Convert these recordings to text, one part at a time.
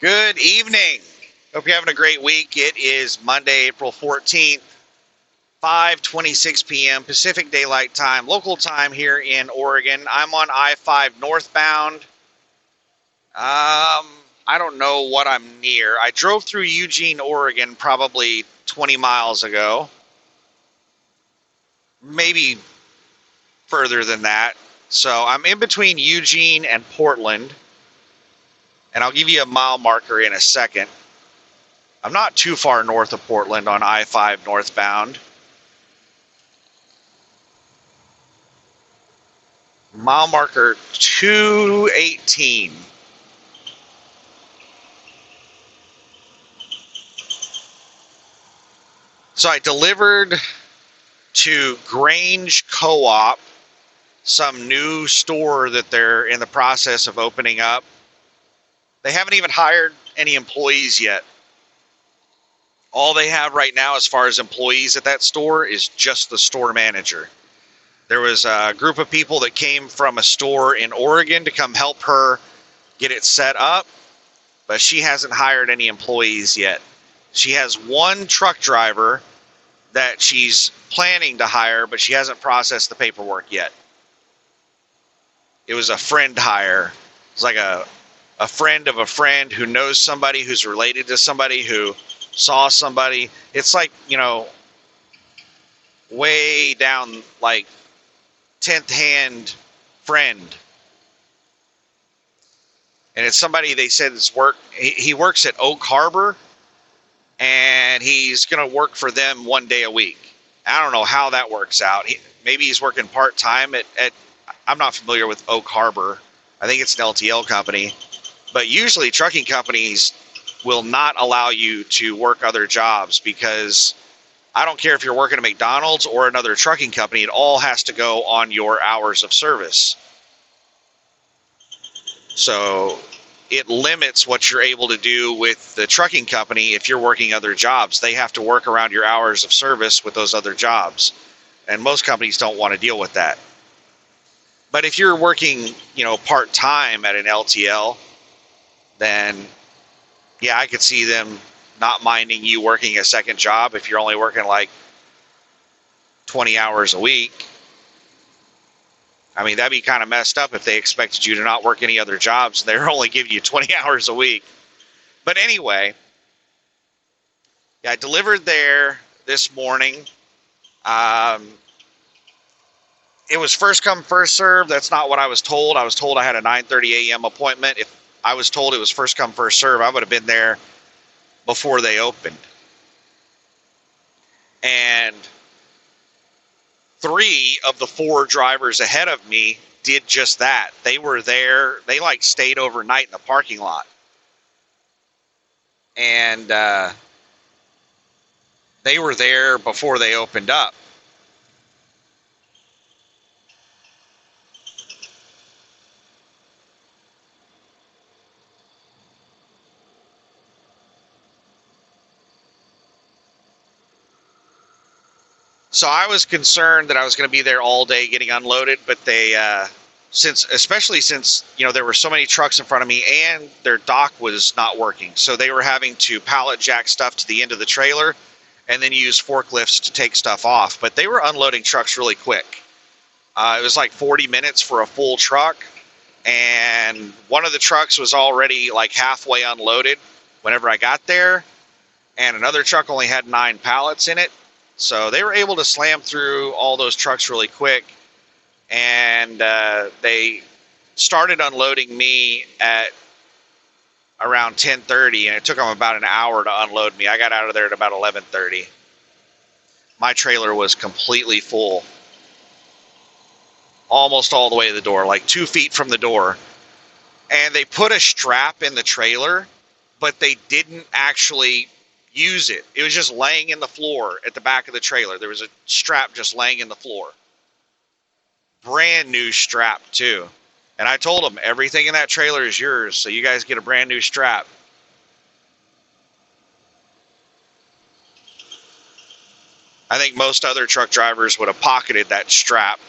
Good evening. Hope you're having a great week. It is Monday, April 14th, 5:26 p.m. Pacific Daylight Time, local time here in Oregon. I'm on I-5 northbound. I don't know what I'm near. I drove through Eugene, Oregon probably 20 miles ago. Maybe further than that. So I'm in between Eugene and Portland, and I'll give you a mile marker in a second. I'm not too far north of Portland on I-5 northbound. Mile marker 218. So I delivered to Grange Co-op, some new store that they're in the process of opening up. They haven't even hired any employees yet. All they have right now as far as employees at that store is just the store manager. There was a group of people that came from a store in Oregon to come help her get it set up, but she hasn't hired any employees yet. She has one truck driver that she's planning to hire, but she hasn't processed the paperwork yet. It was a friend hire. It's like a friend of a friend who knows somebody who's related to somebody who saw somebody. It's like, way down, like 10th hand friend. And it's somebody they said he works at Oak Harbor, and he's going to work for them one day a week. I don't know how that works out. Maybe he's working part-time at I'm not familiar with Oak Harbor. I think it's an LTL company. But usually trucking companies will not allow you to work other jobs, because I don't care if you're working at McDonald's or another trucking company, it all has to go on your hours of service. So it limits what you're able to do with the trucking company. If you're working other jobs, they have to work around your hours of service with those other jobs. And most companies don't want to deal with that. But if you're working, part-time at an LTL, then yeah, I could see them not minding you working a second job if you're only working like 20 hours a week. I mean, that'd be kind of messed up if they expected you to not work any other jobs and they're only giving you 20 hours a week. But anyway, yeah, I delivered there this morning. It was first come, first serve. That's not what I was told. I was told I had a 9:30 a.m. appointment. If I was told it was first come, first serve, I would have been there before they opened. And 3 of the 4 drivers ahead of me did just that. They were there. They stayed overnight in the parking lot. And they were there before they opened up. So I was concerned that I was going to be there all day getting unloaded, but they, especially since there were so many trucks in front of me and their dock was not working, so they were having to pallet jack stuff to the end of the trailer and then use forklifts to take stuff off. But they were unloading trucks really quick. It was like 40 minutes for a full truck, and one of the trucks was already like halfway unloaded whenever I got there, and another truck only had 9 pallets in it. So they were able to slam through all those trucks really quick, and they started unloading me at around 10:30, and it took them about an hour to unload me. I got out of there at about 11:30. My trailer was completely full, almost all the way to the door, like 2 feet from the door. And they put a strap in the trailer, but they didn't actually use it. It was just laying in the floor at the back of the trailer. There was a strap just laying in the floor. Brand new strap too. And I told them, everything in that trailer is yours, so you guys get a brand new strap. I think most other truck drivers would have pocketed that strap.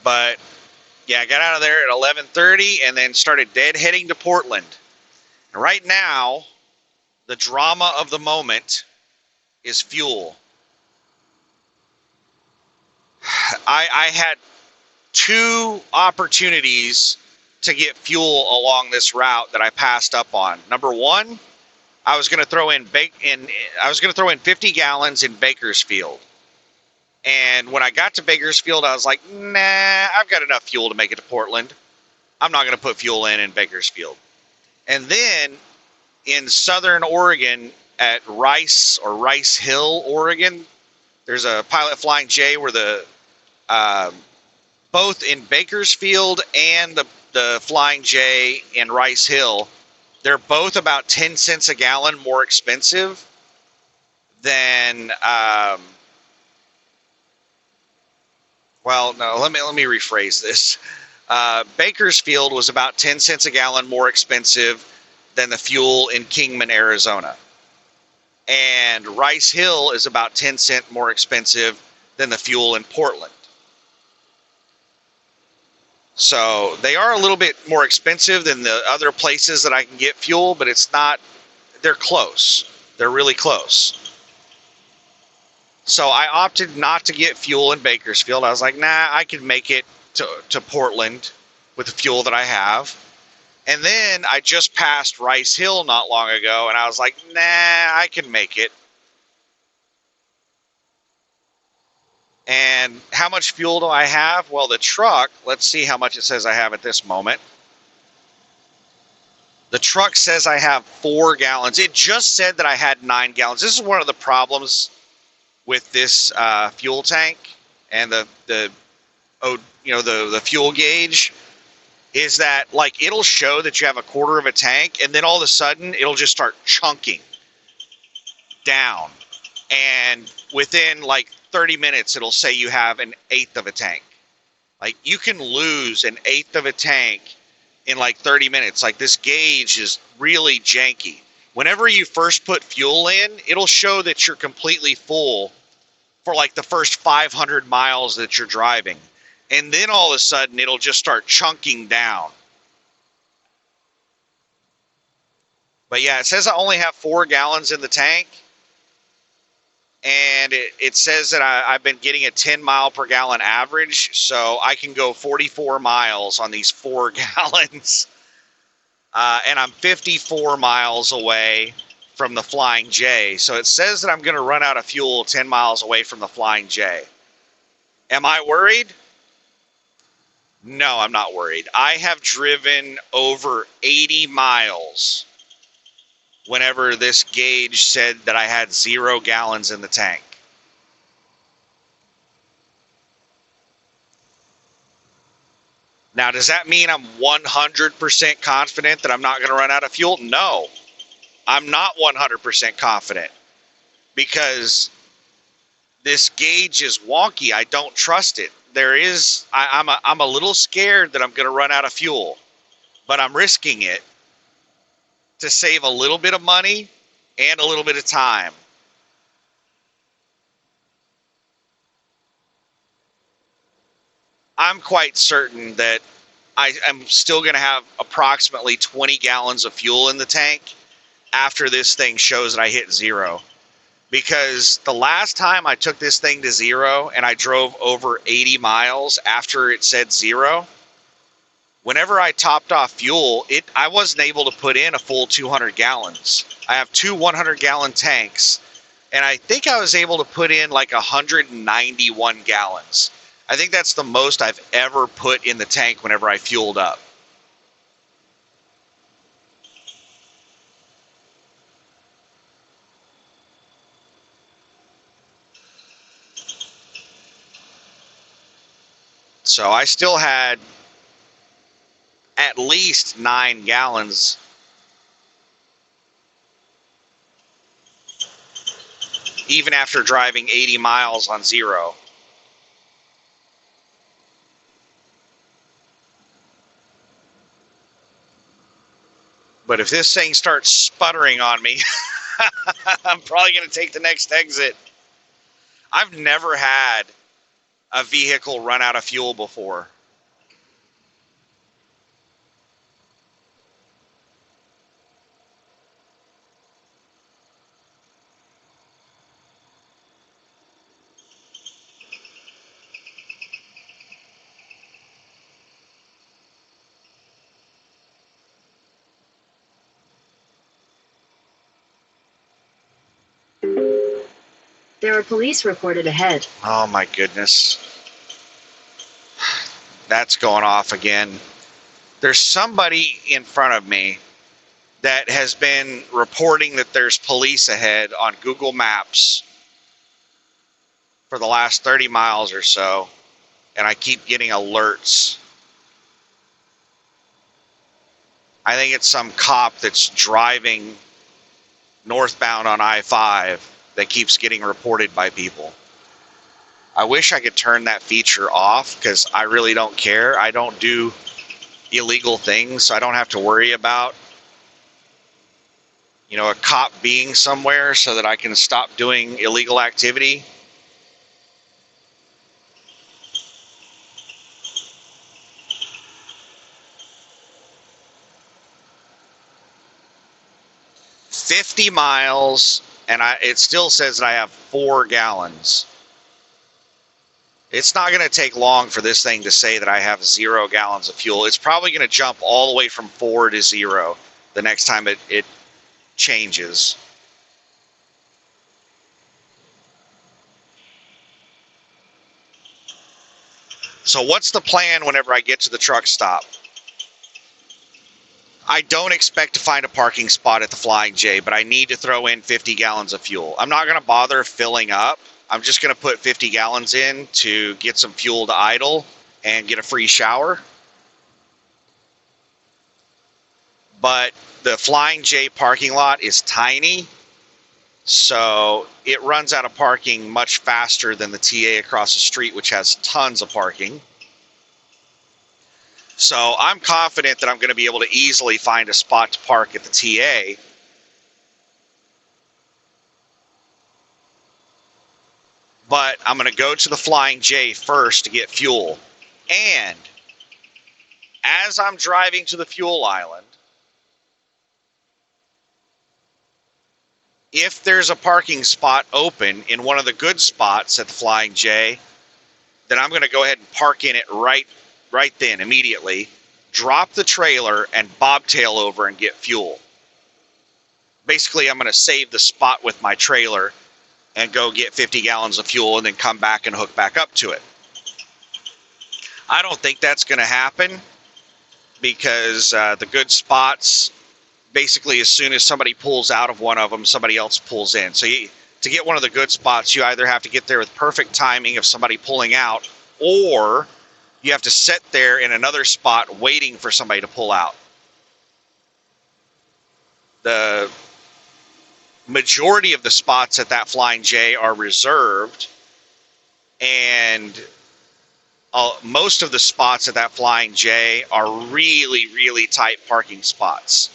But yeah, I got out of there at 11:30 and then started deadheading to Portland. And right now, the drama of the moment is fuel. I had two opportunities to get fuel along this route that I passed up on. Number one, I was going to throw in 50 gallons in Bakersfield. And when I got to Bakersfield, I was like, nah, I've got enough fuel to make it to Portland. I'm not going to put fuel in Bakersfield. And then in southern Oregon at Rice Hill, Oregon, there's a Pilot Flying J where the both in Bakersfield and the Flying J in Rice Hill, they're both about 10 cents a gallon more expensive than well, no, let me rephrase this. Bakersfield was about 10 cents a gallon more expensive than the fuel in Kingman, Arizona. And Rice Hill is about 10 cents more expensive than the fuel in Portland. So they are a little bit more expensive than the other places that I can get fuel, but it's not, they're close. They're really close. So I opted not to get fuel in Bakersfield. I was like, nah, I can make it to Portland with the fuel that I have. And then I just passed Rice Hill not long ago, and I was like, nah, I can make it. And how much fuel do I have? Well, the truck, let's see how much it says I have at this moment. The truck says I have 4 gallons. It just said that I had 9 gallons. This is one of the problems with this fuel tank and the fuel gauge is that, like, it'll show that you have a quarter of a tank, and then all of a sudden it'll just start chunking down, and within like 30 minutes it'll say you have an eighth of a tank. Like, you can lose an eighth of a tank in like 30 minutes. Like, this gauge is really janky. Whenever you first put fuel in, it'll show that you're completely full for like the first 500 miles that you're driving. And then all of a sudden, it'll just start chunking down. But yeah, it says I only have 4 gallons in the tank. And it says that I've been getting a 10 mile per gallon average. So I can go 44 miles on these 4 gallons. And I'm 54 miles away from the Flying J. So it says that I'm going to run out of fuel 10 miles away from the Flying J. Am I worried? No, I'm not worried. I have driven over 80 miles whenever this gauge said that I had 0 gallons in the tank. Now, does that mean I'm 100% confident that I'm not going to run out of fuel? No, I'm not 100% confident because this gauge is wonky. I don't trust it. I'm a little scared that I'm going to run out of fuel, but I'm risking it to save a little bit of money and a little bit of time. I'm quite certain that I am still going to have approximately 20 gallons of fuel in the tank after this thing shows that I hit 0. Because the last time I took this thing to 0 and I drove over 80 miles after it said 0, whenever I topped off fuel, I wasn't able to put in a full 200 gallons. I have 2 100-gallon tanks, and I think I was able to put in like 191 gallons. I think that's the most I've ever put in the tank whenever I fueled up. So I still had at least 9 gallons. Even after driving 80 miles on 0. But if this thing starts sputtering on me, I'm probably going to take the next exit. I've never had a vehicle run out of fuel before. There are police reported ahead. Oh my goodness. That's going off again. There's somebody in front of me that has been reporting that there's police ahead on Google Maps for the last 30 miles or so, and I keep getting alerts. I think it's some cop that's driving northbound on I-5 that keeps getting reported by people. I wish I could turn that feature off because I really don't care. I don't do illegal things, so I don't have to worry about, a cop being somewhere so that I can stop doing illegal activity. $50 miles, and it still says that I have 4 gallons. It's not going to take long for this thing to say that I have 0 gallons of fuel. It's probably going to jump all the way from 4 to 0 the next time it changes. So what's the plan whenever I get to the truck stop? I don't expect to find a parking spot at the Flying J, but I need to throw in 50 gallons of fuel. I'm not going to bother filling up. I'm just going to put 50 gallons in to get some fuel to idle and get a free shower. But the Flying J parking lot is tiny, so it runs out of parking much faster than the TA across the street, which has tons of parking. So I'm confident that I'm going to be able to easily find a spot to park at the TA. But I'm going to go to the Flying J first to get fuel. And as I'm driving to the fuel island, if there's a parking spot open in one of the good spots at the Flying J, then I'm going to go ahead and park in it right then, immediately, drop the trailer, and bobtail over and get fuel. Basically, I'm going to save the spot with my trailer and go get 50 gallons of fuel and then come back and hook back up to it. I don't think that's going to happen because the good spots, basically as soon as somebody pulls out of one of them, somebody else pulls in. So to get one of the good spots, you either have to get there with perfect timing of somebody pulling out, or you have to sit there in another spot waiting for somebody to pull out. The majority of the spots at that Flying J are reserved, and most of the spots at that Flying J are really, really tight parking spots.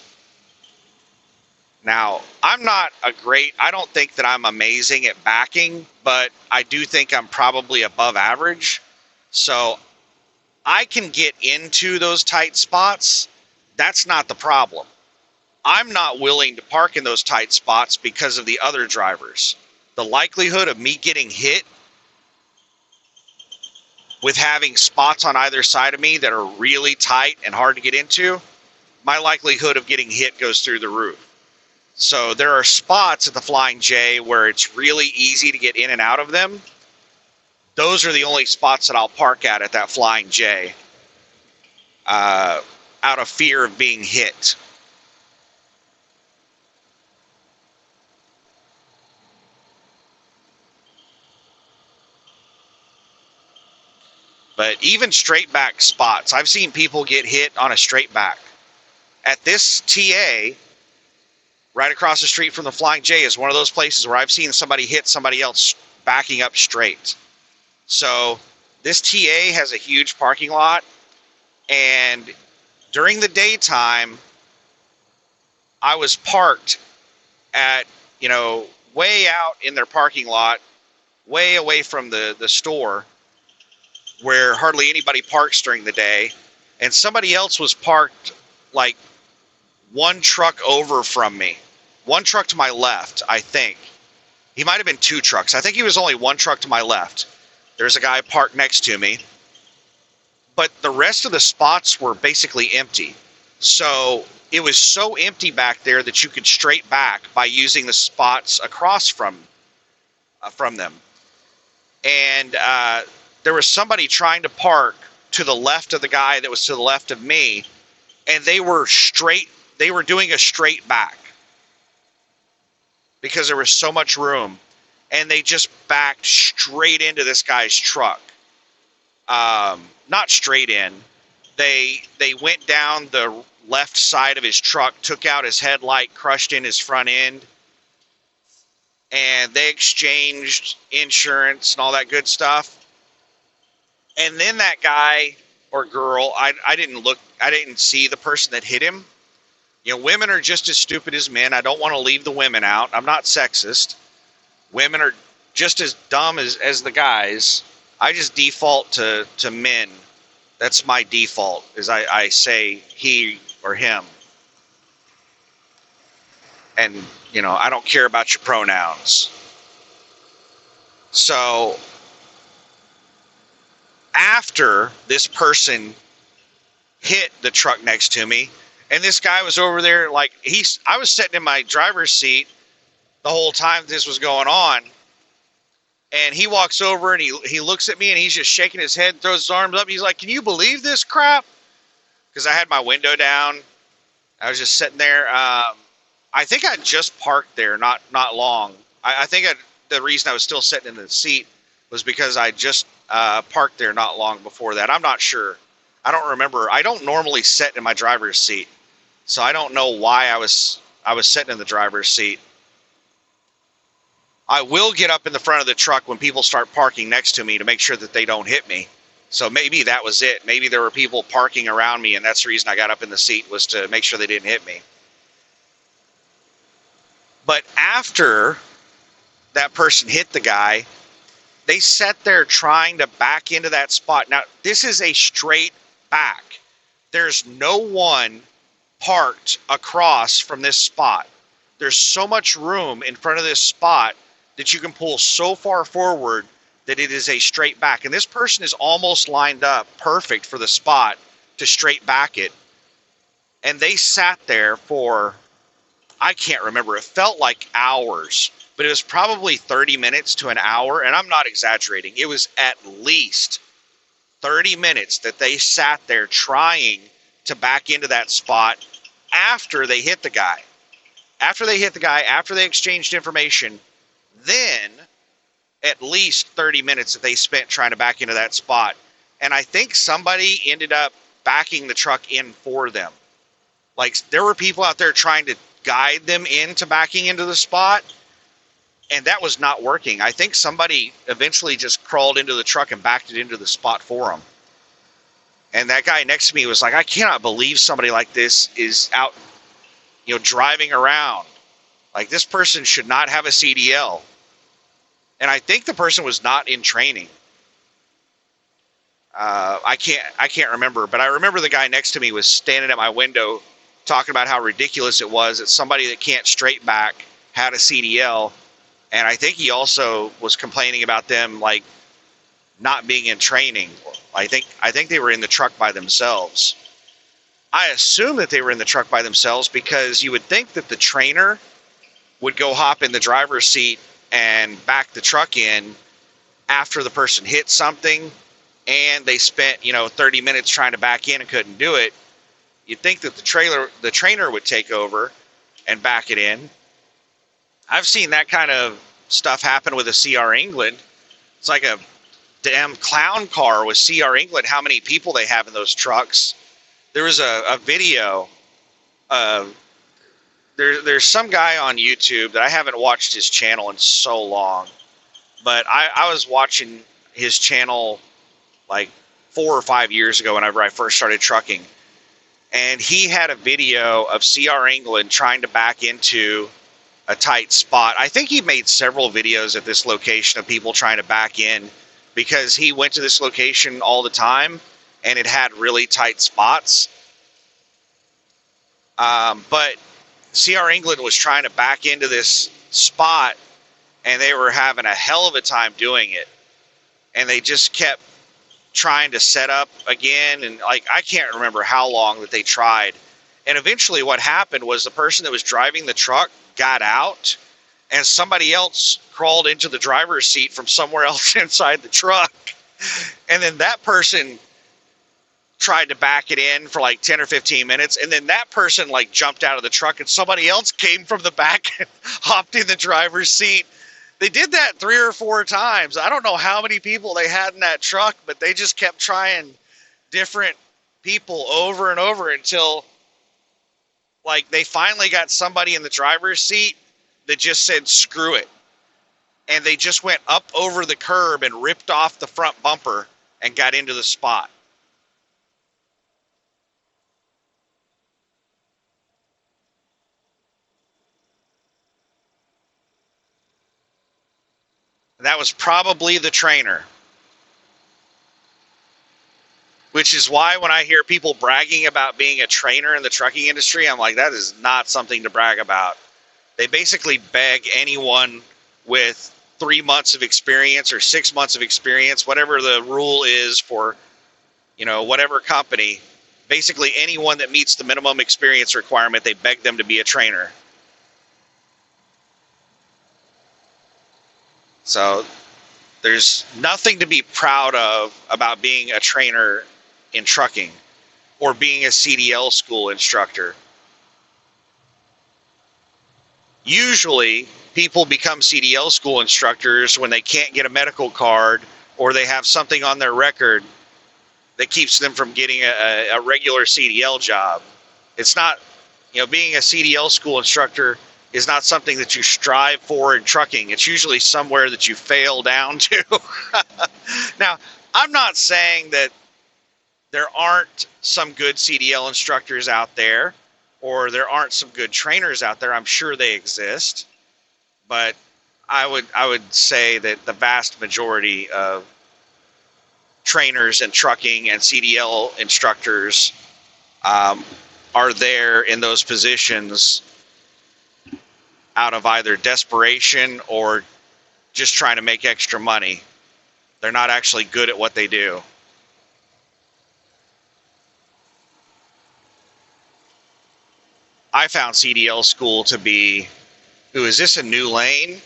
Now, I don't think that I'm amazing at backing, but I do think I'm probably above average. So I can get into those tight spots. That's not the problem. I'm not willing to park in those tight spots because of the other drivers. The likelihood of me getting hit with having spots on either side of me that are really tight and hard to get into, my likelihood of getting hit goes through the roof. So there are spots at the Flying J where it's really easy to get in and out of them. Those are the only spots that I'll park at that Flying J, out of fear of being hit. But even straight back spots, I've seen people get hit on a straight back. At this TA, right across the street from the Flying J, is one of those places where I've seen somebody hit somebody else backing up straight. So this TA has a huge parking lot, and during the daytime, I was parked at, way out in their parking lot, way away from the store, where hardly anybody parks during the day, and somebody else was parked like one truck over from me. One truck to my left, I think. He might have been 2 trucks. I think he was only 1 truck to my left. There's a guy parked next to me. But the rest of the spots were basically empty. So it was so empty back there that you could straight back by using the spots across from from them. And there was somebody trying to park to the left of the guy that was to the left of me, and they were doing a straight back because there was so much room, and they just backed straight into this guy's truck. Not straight in. They went down the left side of his truck, took out his headlight, crushed in his front end, and they exchanged insurance and all that good stuff. And then that guy or girl, I didn't see the person that hit him. You know, women are just as stupid as men. I don't want to leave the women out. I'm not sexist. Women are just as dumb as the guys. I just default to men. That's my default, is I say he or him. And, you know, I don't care about your pronouns. So, after this person hit the truck next to me, and this guy was over there, like, I was sitting in my driver's seat the whole time this was going on, and he walks over and he looks at me and he's just shaking his head, throws his arms up. He's like, "Can you believe this crap?" Because I had my window down. I was just sitting there. I think I just parked there not long. I think the reason I was still sitting in the seat was because I just parked there not long before that. I'm not sure. I don't remember. I don't normally sit in my driver's seat, so I don't know why I was sitting in the driver's seat. I will get up in the front of the truck when people start parking next to me to make sure that they don't hit me. So maybe that was it. Maybe there were people parking around me, and that's the reason I got up in the seat, was to make sure they didn't hit me. But after that person hit the guy, they sat there trying to back into that spot. Now, this is a straight back. There's no one parked across from this spot. There's so much room in front of this spot that you can pull so far forward that it is a straight back. And this person is almost lined up perfect for the spot to straight back it. And they sat there for, I can't remember, it felt like hours, but it was probably 30 minutes to an hour. And I'm not exaggerating. It was at least 30 minutes that they sat there trying to back into that spot after they hit the guy. After they exchanged information, then at least 30 minutes that they spent trying to back into that spot. And I think somebody ended up backing the truck in for them. Like, there were people out there trying to guide them into backing into the spot, and that was not working. I think somebody eventually just crawled into the truck and backed it into the spot for them. And that guy next to me was like, "I cannot believe somebody like this is out, you know, driving around. Like, this person should not have a CDL." And I think the person was not in training. I can't remember, but I remember the guy next to me was standing at my window talking about how ridiculous it was that somebody that can't straight back had a CDL. And I think he also was complaining about them, like, not being in training. I think they were in the truck by themselves. I assume that they were in the truck by themselves because you would think that the trainer would go hop in the driver's seat and back the truck in after the person hit something, and they spent, 30 minutes trying to back in and couldn't do it. You'd think that the trainer would take over and back it in. I've seen that kind of stuff happen with a CR England. It's like a damn clown car with CR England, how many people they have in those trucks. There was a video of, there's some guy on YouTube that I haven't watched his channel in so long, but I was watching his channel like 4 or 5 years ago whenever I first started trucking. And he had a video of CR England trying to back into a tight spot. I think he made several videos at this location of people trying to back in because he went to this location all the time and it had really tight spots. But CR England was trying to back into this spot and they were having a hell of a time doing it. And they just kept trying to set up again. And like, I can't remember how long that they tried. And eventually what happened was the person that was driving the truck got out and somebody else crawled into the driver's seat from somewhere else inside the truck. And then that person tried to back it in for like 10 or 15 minutes. And then that person like jumped out of the truck and somebody else came from the back and hopped in the driver's seat. They did that 3 or 4 times. I don't know how many people they had in that truck, but they just kept trying different people over and over until like they finally got somebody in the driver's seat that just said, screw it. And they just went up over the curb and ripped off the front bumper and got into the spot. That was probably the trainer. Which is why when I hear people bragging about being a trainer in the trucking industry, I'm like, that is not something to brag about. They basically beg anyone with 3 months of experience or 6 months of experience, whatever the rule is for, whatever company, basically anyone that meets the minimum experience requirement, they beg them to be a trainer. So there's nothing to be proud of about being a trainer in trucking or being a CDL school instructor. Usually people become CDL school instructors when they can't get a medical card or they have something on their record that keeps them from getting a regular CDL job. It's not, being a CDL school instructor is not something that you strive for in trucking. It's usually somewhere that you fail down to. Now, I'm not saying that there aren't some good CDL instructors out there or there aren't some good trainers out there. I'm sure they exist. But I would say that the vast majority of trainers in trucking and CDL instructors are there in those positions out of either desperation or just trying to make extra money. They're not actually good at what they do. I found CDL school to be, is this a new lane?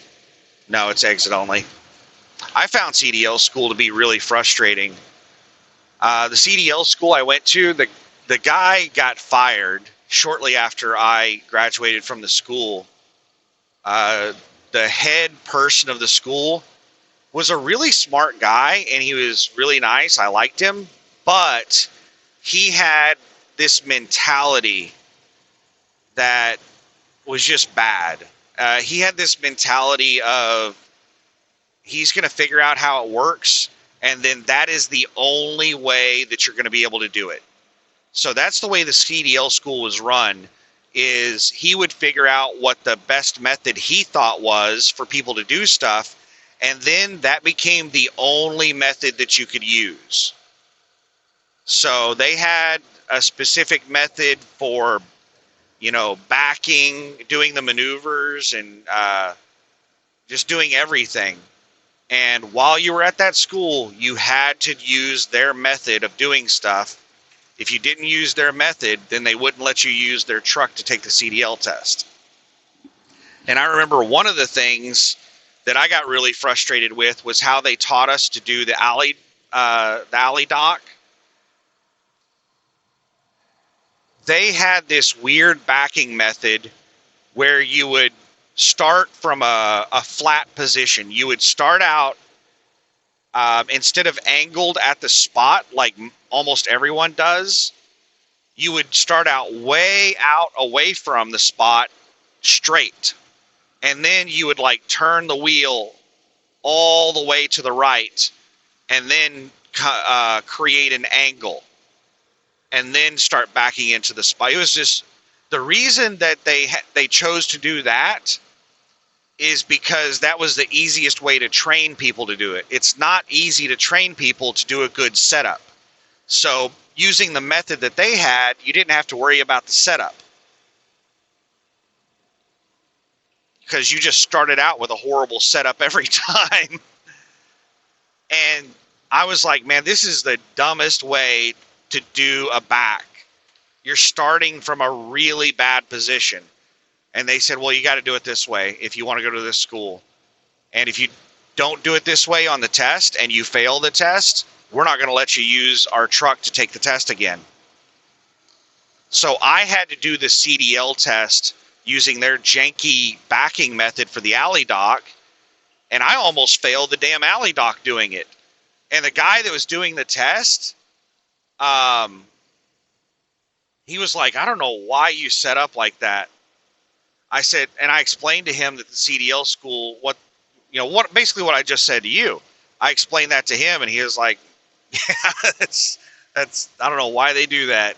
No, it's exit only. I found CDL school to be really frustrating. The CDL school I went to, the guy got fired shortly after I graduated from the school. The head person of the school was a really smart guy, and he was really nice. I liked him, but he had this mentality that was just bad. He had this mentality of he's going to figure out how it works, and then that is the only way that you're going to be able to do it. So that's the way the CDL school was run, is he would figure out what the best method he thought was for people to do stuff, and then that became the only method that you could use. So they had a specific method for backing, doing the maneuvers, and just doing everything. And while you were at that school, you had to use their method of doing stuff. If you didn't use their method, then they wouldn't let you use their truck to take the CDL test. And I remember one of the things that I got really frustrated with was how they taught us to do the alley dock. They had this weird backing method where you would start from a flat position. You would start out, instead of angled at the spot like almost everyone does, you would start out way out away from the spot straight. And then you would turn the wheel all the way to the right and then create an angle. And then start backing into the spot. It was just the reason that they chose to do that is because that was the easiest way to train people to do it. It's not easy to train people to do a good setup. So using the method that they had, you didn't have to worry about the setup, because you just started out with a horrible setup every time. And I was like, man, this is the dumbest way to do a back. You're starting from a really bad position. And they said, well, you got to do it this way if you want to go to this school. And if you don't do it this way on the test and you fail the test, we're not going to let you use our truck to take the test again. So I had to do the CDL test using their janky backing method for the alley dock, and I almost failed the damn alley dock doing it. And the guy that was doing the test, he was like, I don't know why you set up like that. I said, and I explained to him that the CDL school, basically what I just said to you. I explained that to him, and he was like, yeah, that's, I don't know why they do that.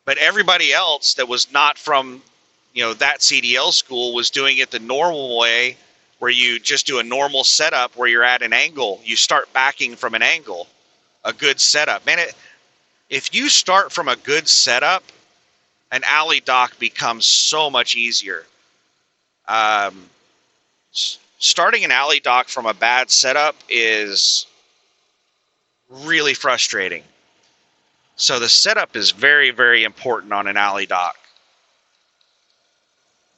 But everybody else that was not from, that CDL school was doing it the normal way, where you just do a normal setup where you're at an angle. You start backing from an angle, a good setup. Man, if you start from a good setup, an alley dock becomes so much easier. Starting an alley dock from a bad setup is really frustrating. So the setup is very, very important on an alley dock.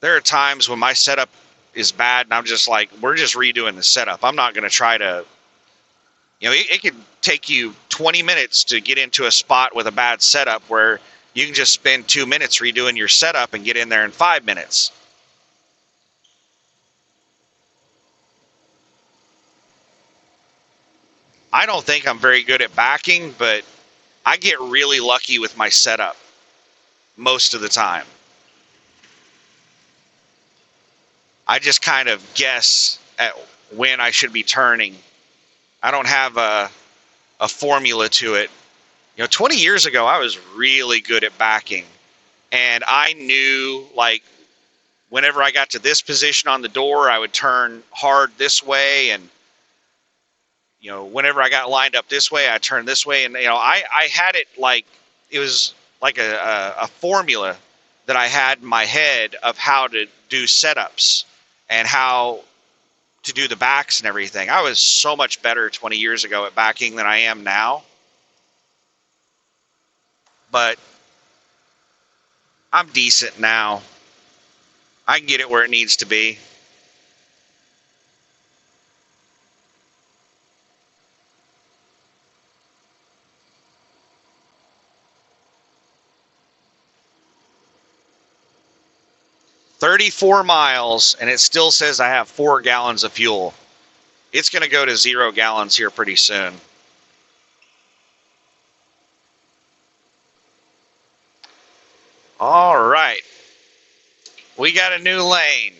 There are times when my setup is bad and I'm just like, we're just redoing the setup. I'm not going to try to, it could take you 20 minutes to get into a spot with a bad setup where you can just spend 2 minutes redoing your setup and get in there in 5 minutes. I don't think I'm very good at backing, but I get really lucky with my setup most of the time. I just kind of guess at when I should be turning. I don't have a formula to it. 20 years ago, I was really good at backing. And I knew, like, whenever I got to this position on the door, I would turn hard this way. And, whenever I got lined up this way, I turned this way. And, I had it like, it was like a formula that I had in my head of how to do setups and how to do the backs and everything. I was so much better 20 years ago at backing than I am now. But I'm decent now. I can get it where it needs to be. $34 miles, and it still says I have 4 gallons of fuel. It's going to go to 0 gallons here pretty soon. All right. We got a new lane.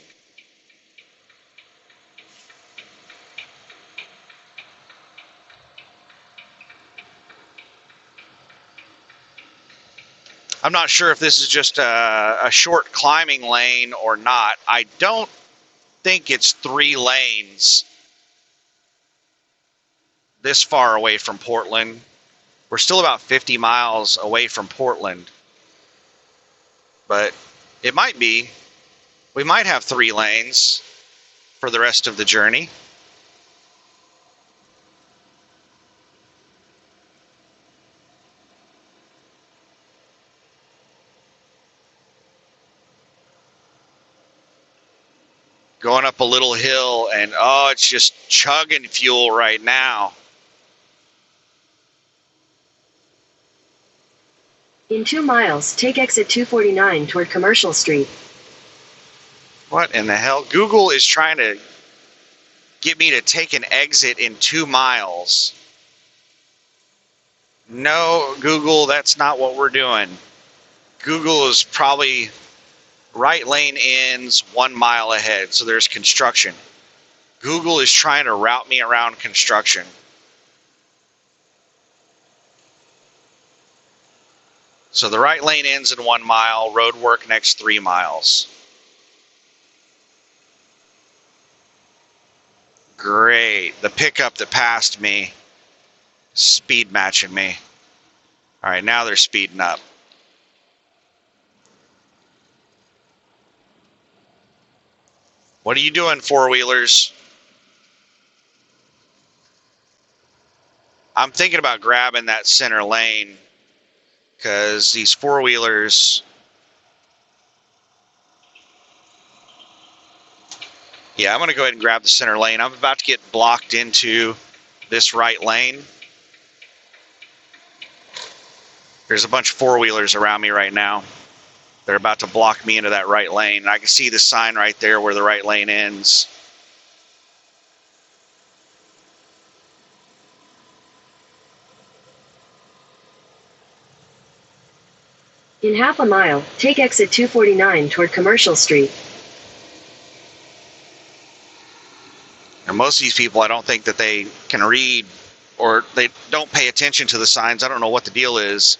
I'm not sure if this is just a short climbing lane or not. I don't think it's 3 lanes this far away from Portland. We're still about 50 miles away from Portland. But it might be. We might have 3 lanes for the rest of the journey. Going up a little hill, and it's just chugging fuel right now. In 2 miles, take exit 249 toward Commercial Street. What in the hell? Google is trying to get me to take an exit in 2 miles. No, Google, that's not what we're doing. Google is probably right lane ends 1 mile ahead, so there's construction. Google is trying to route me around construction. So the right lane ends in 1 mile, road work next 3 miles. Great. The pickup that passed me, speed matching me. All right, now they're speeding up. What are you doing, four-wheelers? I'm thinking about grabbing that center lane because these four-wheelers... Yeah, I'm going to go ahead and grab the center lane. I'm about to get blocked into this right lane. There's a bunch of four-wheelers around me right now. They're about to block me into that right lane. And I can see the sign right there where the right lane ends. In half a mile, take exit 249 toward Commercial Street. And most of these people, I don't think that they can read, or they don't pay attention to the signs. I don't know what the deal is.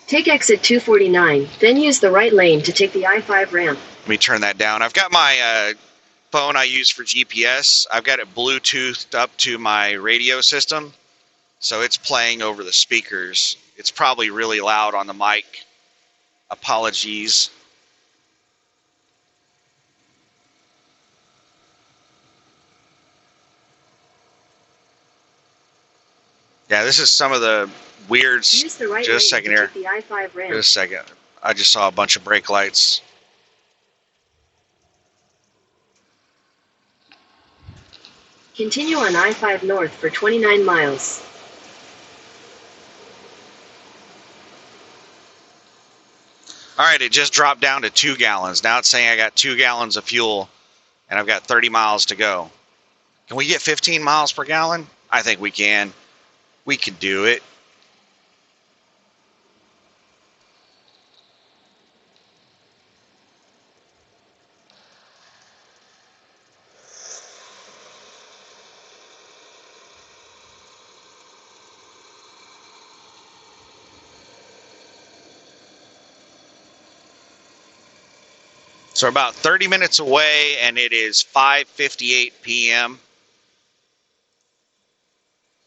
Take exit 249, then use the right lane to take the I-5 ramp. Let me turn that down. I've got my phone I use for GPS. I've got it Bluetoothed up to my radio system, so it's playing over the speakers. It's probably really loud on the mic. Apologies. Yeah, this is some of the weirds. Use the right Just a lane second to here. take the I-5 ramp. Just a second. I just saw a bunch of brake lights. Continue on I-5 north for 29 miles. All right, it just dropped down to 2 gallons. Now it's saying I got 2 gallons of fuel, and I've got 30 miles to go. Can we get 15 miles per gallon? I think we can. We can do it. So we're about 30 minutes away, and it is 5:58 p.m.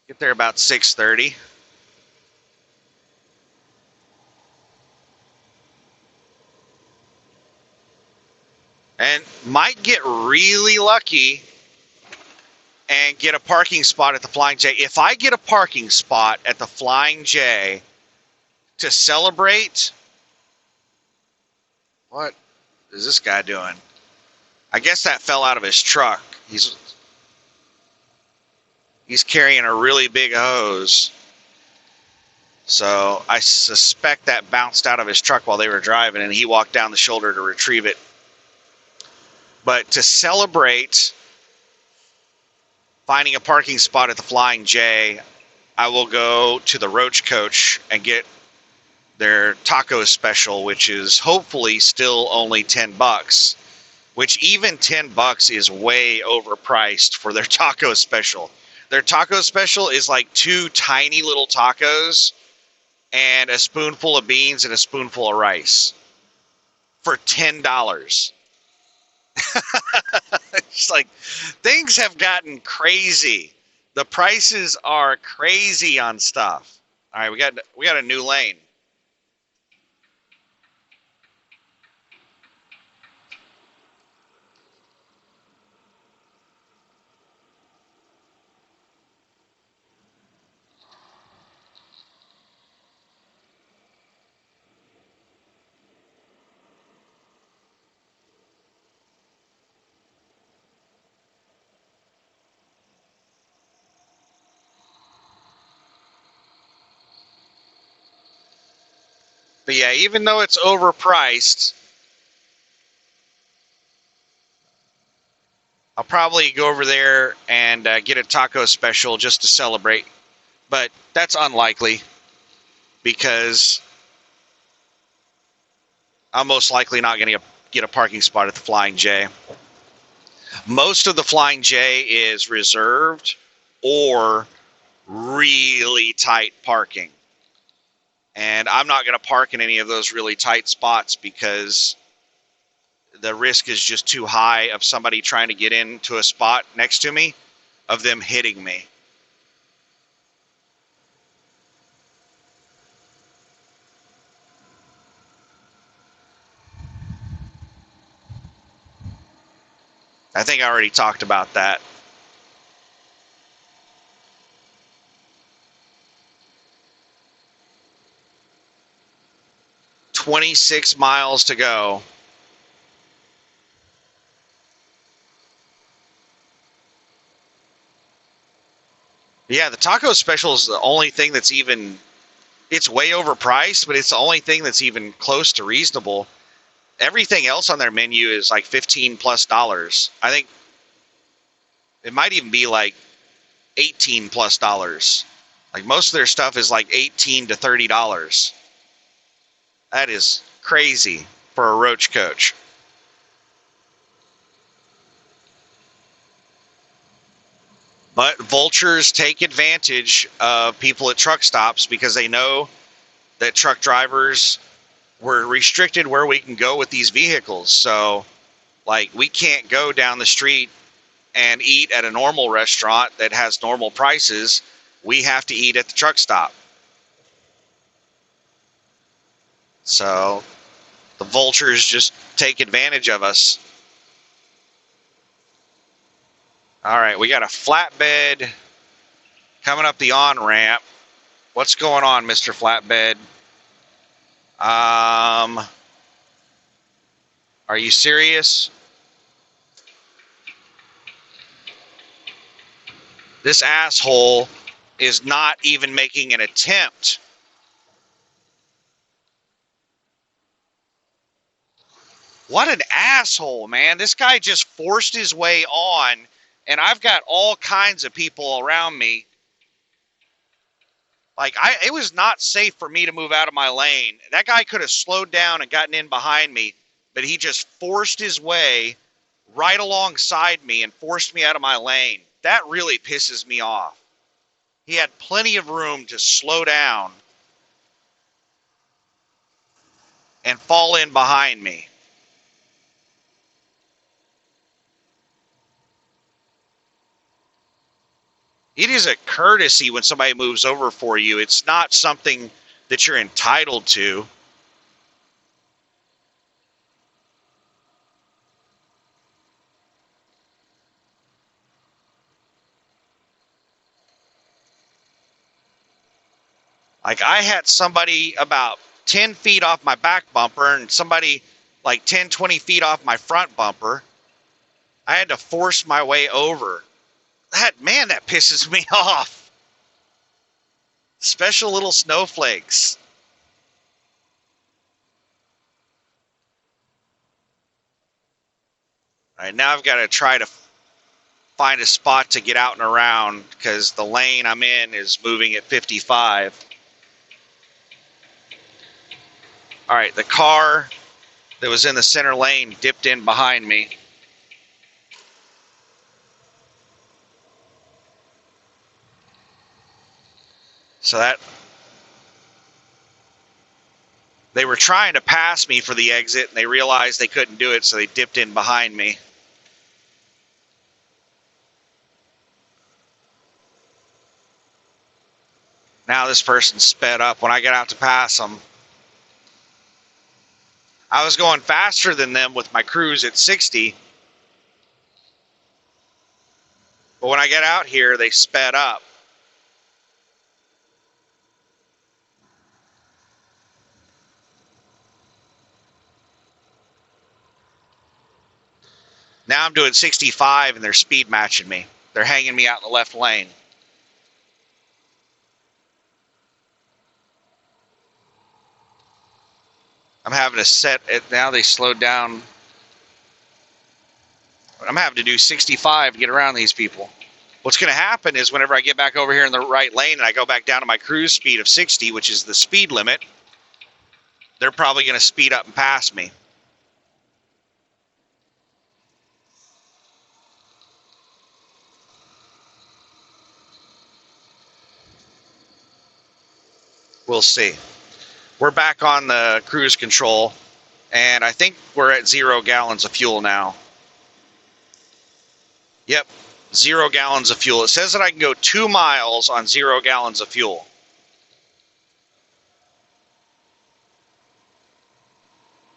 Get there about 6:30. And might get really lucky and get a parking spot at the Flying J. If I get a parking spot at the Flying J to celebrate, what is this guy doing? I guess that fell out of his truck. He's carrying a really big hose. So I suspect that bounced out of his truck while they were driving, and he walked down the shoulder to retrieve it. But to celebrate finding a parking spot at the Flying J, I will go to the Roach Coach and get their taco special, which is hopefully still only $10, which even $10 is way overpriced for their taco special. Their taco special is like 2 tiny little tacos and a spoonful of beans and a spoonful of rice for $10. It's like, things have gotten crazy. The prices are crazy on stuff. All right, we got a new lane. But yeah, even though it's overpriced, I'll probably go over there and get a taco special just to celebrate. But that's unlikely because I'm most likely not going to get a parking spot at the Flying J. Most of the Flying J is reserved or really tight parking. And I'm not going to park in any of those really tight spots because the risk is just too high of somebody trying to get into a spot next to me, of them hitting me. I think I already talked about that. 26 miles to go. Yeah, the taco special is the only thing that's even, it's way overpriced, but it's the only thing that's even close to reasonable. Everything else on their menu is like $15+. I think it might even be like $18+. Like most of their stuff is like $18 to $30. That is crazy for a roach coach. But vultures take advantage of people at truck stops because they know that truck drivers were restricted where we can go with these vehicles. So, like, we can't go down the street and eat at a normal restaurant that has normal prices. We have to eat at the truck stop. So, the vultures just take advantage of us. All right, we got a flatbed coming up the on-ramp. What's going on, Mr. Flatbed? Are you serious? This asshole is not even making an attempt. What an asshole, man. This guy just forced his way on, and I've got all kinds of people around me. Like, it was not safe for me to move out of my lane. That guy could have slowed down and gotten in behind me, but he just forced his way right alongside me and forced me out of my lane. That really pisses me off. He had plenty of room to slow down and fall in behind me. It is a courtesy when somebody moves over for you. It's not something that you're entitled to. Like, I had somebody about 10 feet off my back bumper and somebody like 10, 20 feet off my front bumper. I had to force my way over. That pisses me off. Special little snowflakes. All right, now I've got to try to find a spot to get out and around because the lane I'm in is moving at 55. All right, the car that was in the center lane dipped in behind me. So that they were trying to pass me for the exit and they realized they couldn't do it, so they dipped in behind me. Now this person sped up when I got out to pass them. I was going faster than them with my cruise at 60. But when I get out here, they sped up. Now I'm doing 65 and they're speed matching me. They're hanging me out in the left lane. I'm having to set it. Now they slowed down. I'm having to do 65 to get around these people. What's going to happen is whenever I get back over here in the right lane and I go back down to my cruise speed of 60, which is the speed limit, they're probably going to speed up and pass me. We'll see. We're back on the cruise control, and I think we're at 0 gallons of fuel now. Yep, 0 gallons of fuel. It says that I can go 2 miles on 0 gallons of fuel.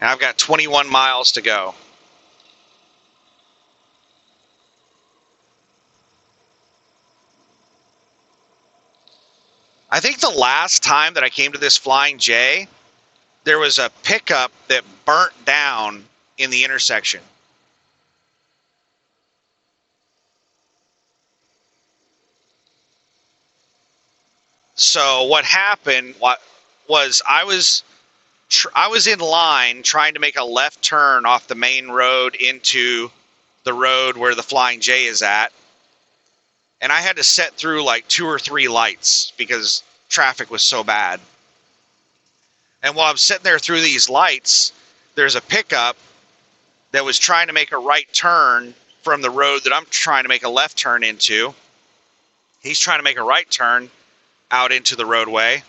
And I've got 21 miles to go. I think the last time that I came to this Flying J, there was a pickup that burnt down in the intersection. So what happened was I was in line trying to make a left turn off the main road into the road where the Flying J is at, and I had to set through like 2 or 3 lights because traffic was so bad. And while I'm sitting there through these lights, there's a pickup that was trying to make a right turn from the road that I'm trying to make a left turn into. He's trying to make a right turn out into the roadway,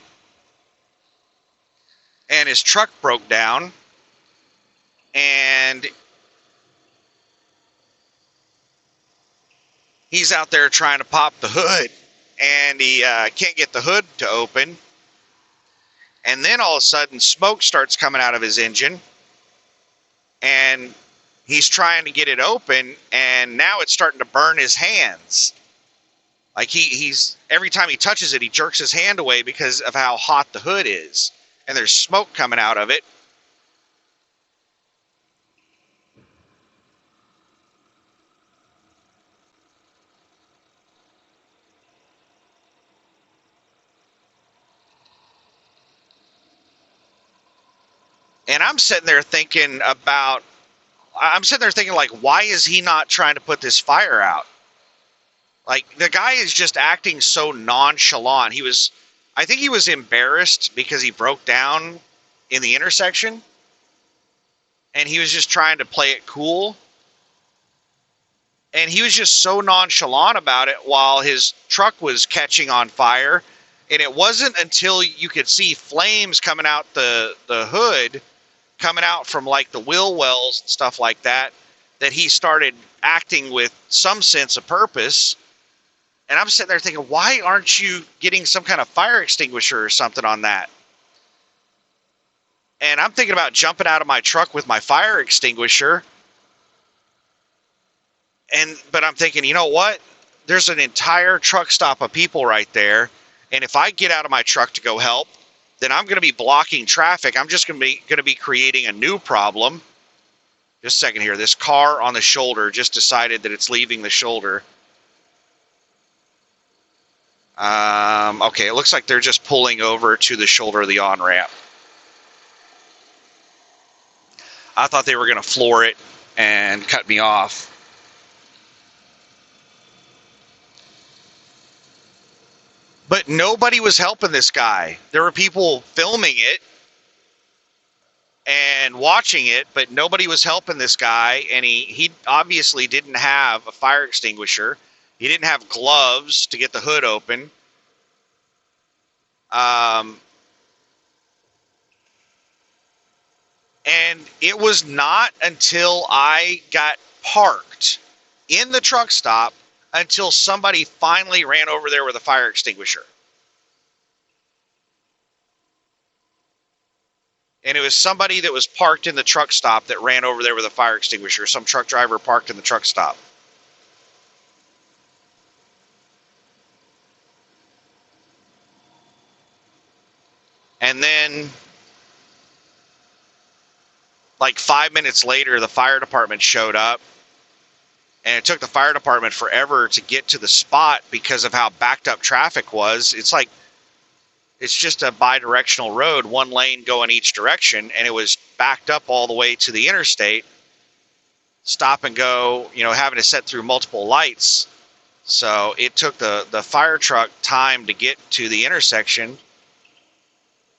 and his truck broke down, and he's out there trying to pop the hood, and he can't get the hood to open. And then all of a sudden, smoke starts coming out of his engine, and he's trying to get it open, and now it's starting to burn his hands. Like he's every time he touches it, he jerks his hand away because of how hot the hood is, and there's smoke coming out of it. And I'm sitting there thinking like, why is he not trying to put this fire out? Like, the guy is just acting so nonchalant. I think he was embarrassed because he broke down in the intersection, and he was just trying to play it cool. And he was just so nonchalant about it while his truck was catching on fire. And it wasn't until you could see flames coming out the hood, coming out from like the wheel wells and stuff like that, that he started acting with some sense of purpose. And I'm sitting there thinking, why aren't you getting some kind of fire extinguisher or something on that? And I'm thinking about jumping out of my truck with my fire extinguisher. But I'm thinking, you know what? There's an entire truck stop of people right there. And if I get out of my truck to go help, then I'm going to be blocking traffic. I'm just going to be creating a new problem. Just a second here. This car on the shoulder just decided that it's leaving the shoulder. Okay, it looks like they're just pulling over to the shoulder of the on-ramp. I thought they were going to floor it and cut me off. But nobody was helping this guy. There were people filming it and watching it, but nobody was helping this guy, and he obviously didn't have a fire extinguisher. He didn't have gloves to get the hood open. And it was not until I got parked in the truck stop until somebody finally ran over there with a fire extinguisher. And it was somebody that was parked in the truck stop that ran over there with a fire extinguisher. Some truck driver parked in the truck stop. And then, like 5 minutes later, the fire department showed up. And it took the fire department forever to get to the spot because of how backed up traffic was. It's just a bi-directional road, one lane going each direction, and it was backed up all the way to the interstate. Stop and go, having to set through multiple lights. So it took the fire truck time to get to the intersection,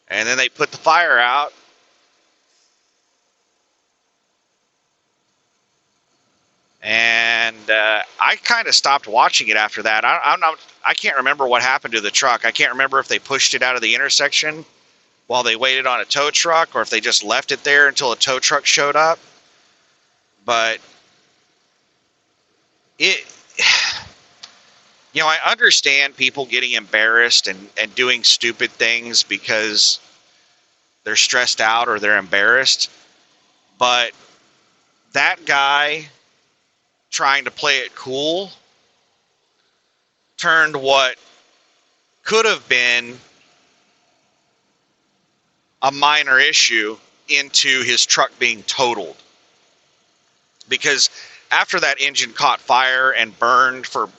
and then they put the fire out. And I kind of stopped watching it after that. I can't remember what happened to the truck. I can't remember if they pushed it out of the intersection while they waited on a tow truck, or if they just left it there until a tow truck showed up. But I understand people getting embarrassed and doing stupid things because they're stressed out or they're embarrassed. But that guy trying to play it cool turned what could have been a minor issue into his truck being totaled. Because after that engine caught fire and burned for,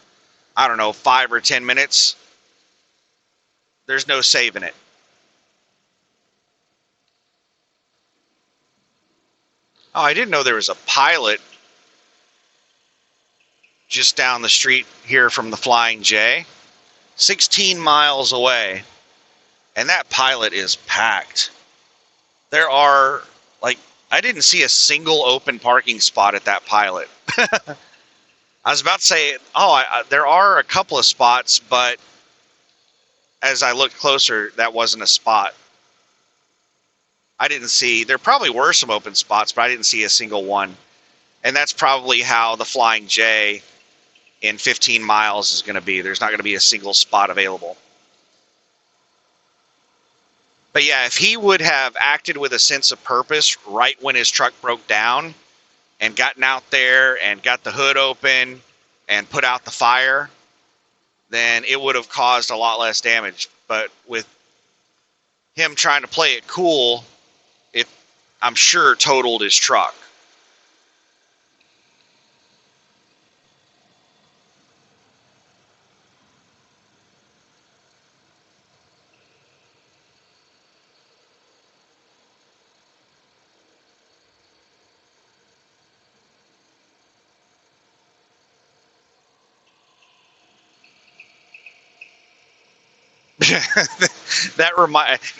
I don't know, 5 or 10 minutes, there's no saving it. Oh, I didn't know there was a pilot just down the street here from the Flying J, 16 miles away, and that pilot is packed. There are, like, I didn't see a single open parking spot at that pilot. I was about to say, there are a couple of spots, but as I looked closer, that wasn't a spot. I didn't see, there probably were some open spots, but I didn't see a single one. And that's probably how the Flying J in 15 miles is going to be. There's not going to be a single spot available. But yeah, if he would have acted with a sense of purpose right when his truck broke down and gotten out there and got the hood open and put out the fire, then it would have caused a lot less damage. But with him trying to play it cool, it, I'm sure, totaled his truck.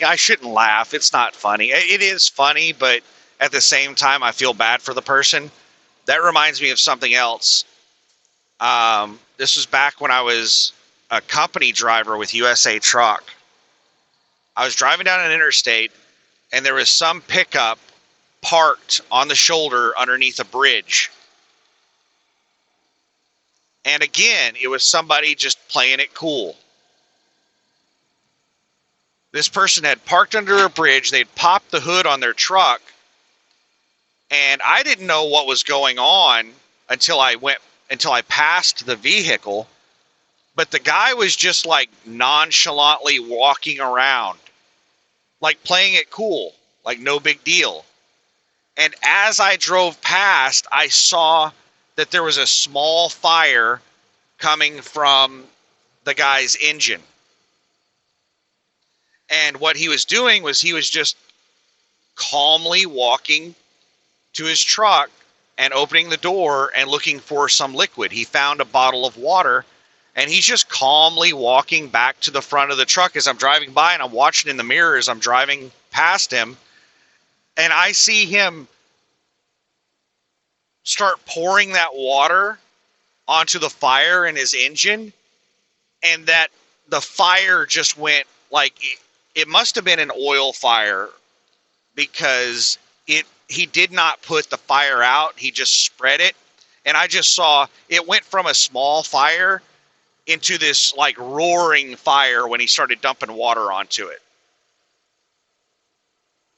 I shouldn't laugh. It's not funny. It is funny, but at the same time, I feel bad for the person. That reminds me of something else. This was back when I was a company driver with USA Truck. I was driving down an interstate, and there was some pickup parked on the shoulder underneath a bridge. And again, it was somebody just playing it cool. This person had parked under a bridge. They'd popped the hood on their truck, and I didn't know what was going on until I passed the vehicle. But the guy was just like nonchalantly walking around, like playing it cool, like no big deal. And as I drove past, I saw that there was a small fire coming from the guy's engine. And what he was doing was he was just calmly walking to his truck and opening the door and looking for some liquid. He found a bottle of water, and he's just calmly walking back to the front of the truck as I'm driving by, and I'm watching in the mirror as I'm driving past him, and I see him start pouring that water onto the fire in his engine, and that the fire just went like it must have been an oil fire, because he did not put the fire out. He just spread it. And I just saw it went from a small fire into this like roaring fire when he started dumping water onto it.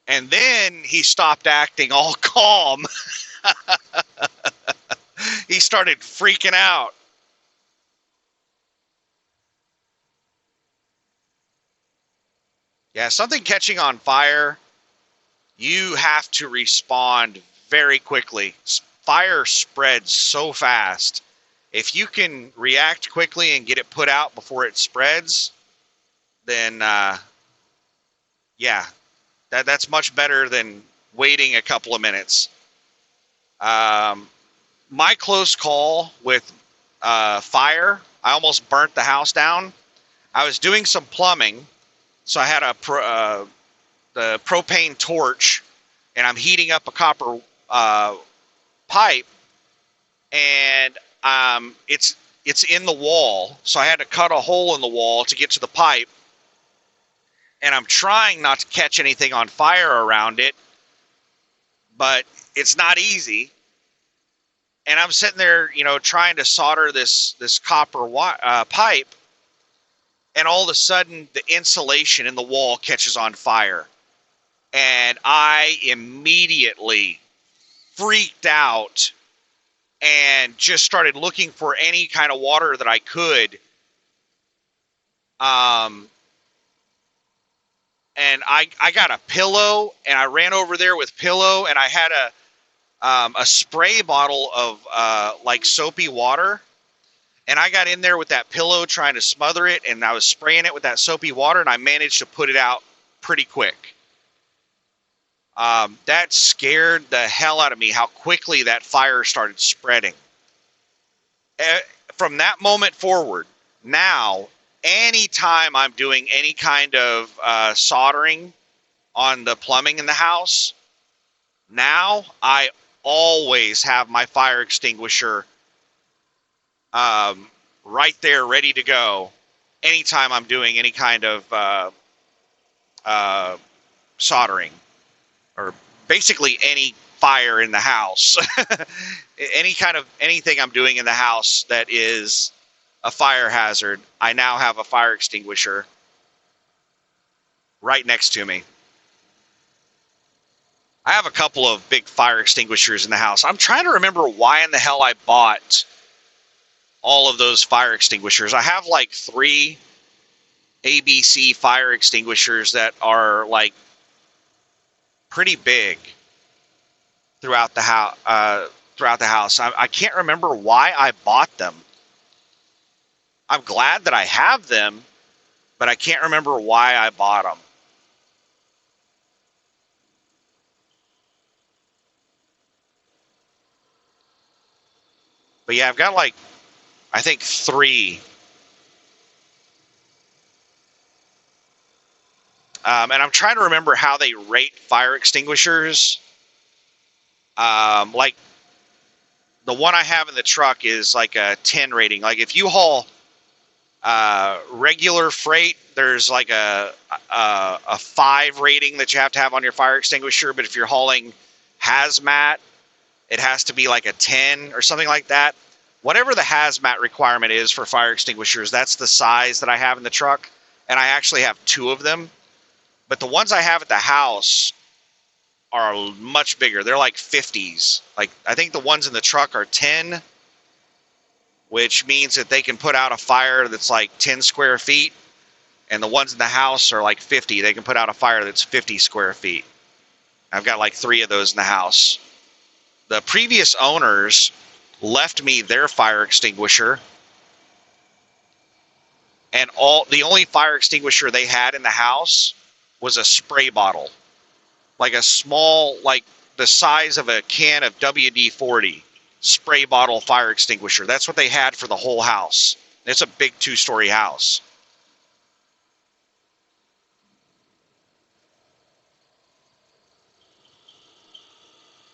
And then he stopped acting all calm. He started freaking out. Yeah, something catching on fire, you have to respond very quickly. Fire spreads so fast. If you can react quickly and get it put out before it spreads, then yeah, that's much better than waiting a couple of minutes. My close call with fire, I almost burnt the house down. I was doing some plumbing, so I had the propane torch, and I'm heating up a copper pipe, and it's in the wall, so I had to cut a hole in the wall to get to the pipe, and I'm trying not to catch anything on fire around it, but it's not easy. And I'm sitting there, trying to solder this copper pipe, and all of a sudden the insulation in the wall catches on fire. And I immediately freaked out and just started looking for any kind of water that I could. and I got a pillow, and I ran over there with pillow, and I had a spray bottle of like soapy water, and I got in there with that pillow trying to smother it, and I was spraying it with that soapy water, and I managed to put it out pretty quick. That scared the hell out of me, how quickly that fire started spreading. From that moment forward, now, anytime I'm doing any kind of soldering on the plumbing in the house, now I always have my fire extinguisher right there ready to go anytime I'm doing any kind of soldering, or basically any fire in the house. Anything I'm doing in the house that is a fire hazard, I now have a fire extinguisher right next to me. I have a couple of big fire extinguishers in the house. I'm trying to remember why in the hell I bought all of those fire extinguishers. I have like 3 ABC fire extinguishers that are like pretty big throughout the house. I can't remember why I bought them. I'm glad that I have them, but I can't remember why I bought them. But yeah, I've got like, I think 3. And I'm trying to remember how they rate fire extinguishers. Like the one I have in the truck is like a 10 rating. Like if you haul regular freight, there's like a 5 rating that you have to have on your fire extinguisher. But if you're hauling hazmat, it has to be like a 10 or something like that. Whatever the hazmat requirement is for fire extinguishers, that's the size that I have in the truck. And I actually have 2 of them. But the ones I have at the house are much bigger. They're like 50s. Like I think the ones in the truck are 10, which means that they can put out a fire that's like 10 square feet. And the ones in the house are like 50. They can put out a fire that's 50 square feet. I've got like 3 of those in the house. The previous owners left me their fire extinguisher, and the only fire extinguisher they had in the house was a spray bottle, like a small, like the size of a can of WD-40 spray bottle fire extinguisher. That's what they had for the whole house. It's a big 2-story house.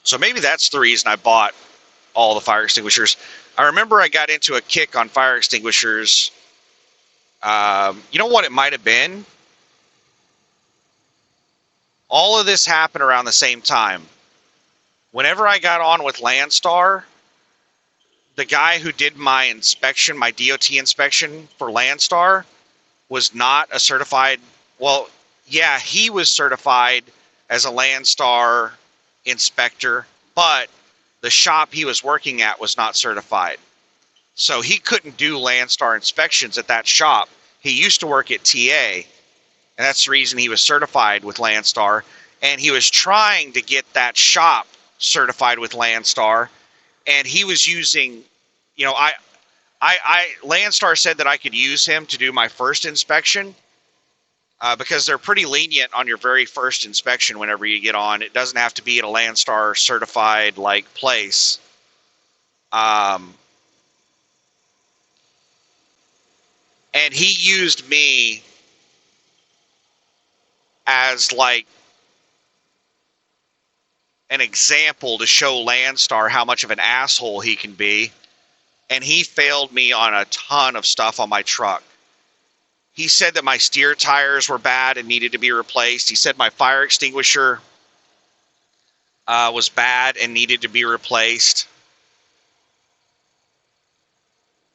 So maybe that's the reason I bought all the fire extinguishers. I remember I got into a kick on fire extinguishers. You know what it might have been? All of this happened around the same time. Whenever I got on with Landstar, the guy who did my inspection, my DOT inspection for Landstar, was not a certified, well, yeah, he was certified as a Landstar inspector, but the shop he was working at was not certified. So he couldn't do Landstar inspections at that shop. He used to work at TA, and that's the reason he was certified with Landstar. And he was trying to get that shop certified with Landstar, and he was using, you know, Landstar said that I could use him to do my first inspection, because they're pretty lenient on your very first inspection whenever you get on. It doesn't have to be at a Landstar certified like place. And he used me as like an example to show Landstar how much of an asshole he can be. And he failed me on a ton of stuff on my truck. He said that my steer tires were bad and needed to be replaced. He said my fire extinguisher was bad and needed to be replaced.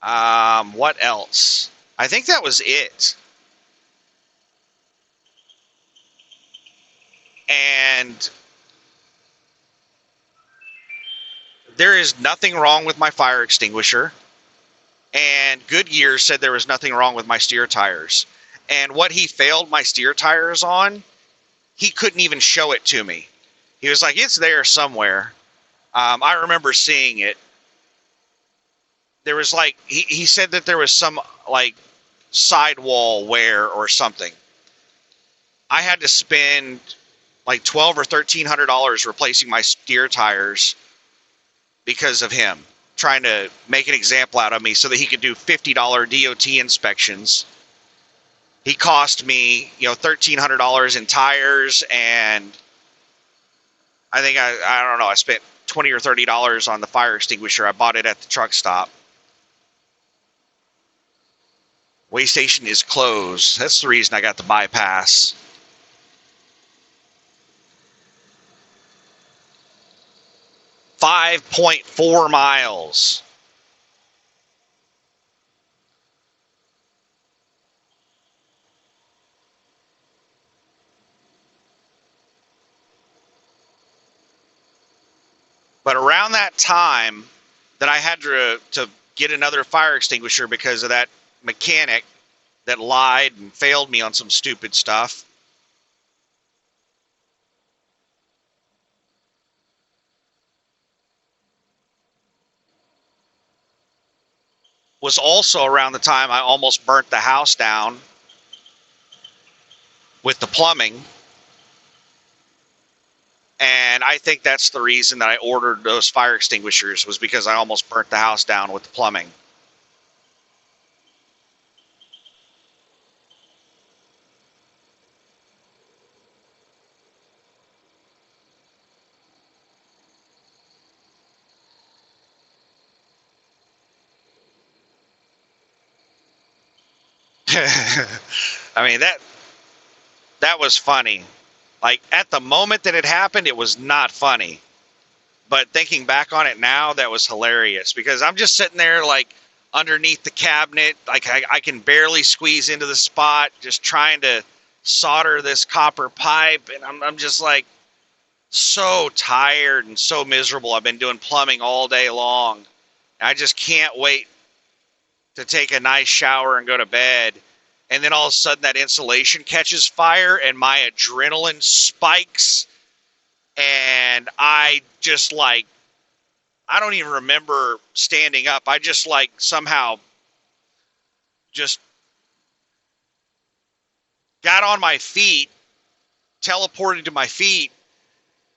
What else? I think that was it. And there is nothing wrong with my fire extinguisher. And Goodyear said there was nothing wrong with my steer tires. And what he failed my steer tires on he couldn't even show it to me. He was like, it's there somewhere. I remember seeing it. There was like, he said that there was some like sidewall wear or something. I had to spend like $1,200 or $1,300 replacing my steer tires because of him trying to make an example out of me so that he could do $50 DOT inspections. He cost me, $1,300 in tires, and I think I don't know, I spent $20 or $30 on the fire extinguisher. I bought it at the truck stop. Way station is closed. That's the reason I got the bypass. 5.4 miles. But around that time that I had to get another fire extinguisher because of that mechanic that lied and failed me on some stupid stuff, was also around the time I almost burnt the house down with the plumbing. And I think that's the reason that I ordered those fire extinguishers, was because I almost burnt the house down with the plumbing. I mean, that was funny. Like, at the moment that it happened, it was not funny. But thinking back on it now, that was hilarious, because I'm just sitting there like underneath the cabinet, like I can barely squeeze into the spot, just trying to solder this copper pipe, and I'm just like so tired and so miserable. I've been doing plumbing all day long. I just can't wait to take a nice shower and go to bed. And then all of a sudden that insulation catches fire and my adrenaline spikes, and I just like, I don't even remember standing up. I just like somehow just got on my feet, teleported to my feet,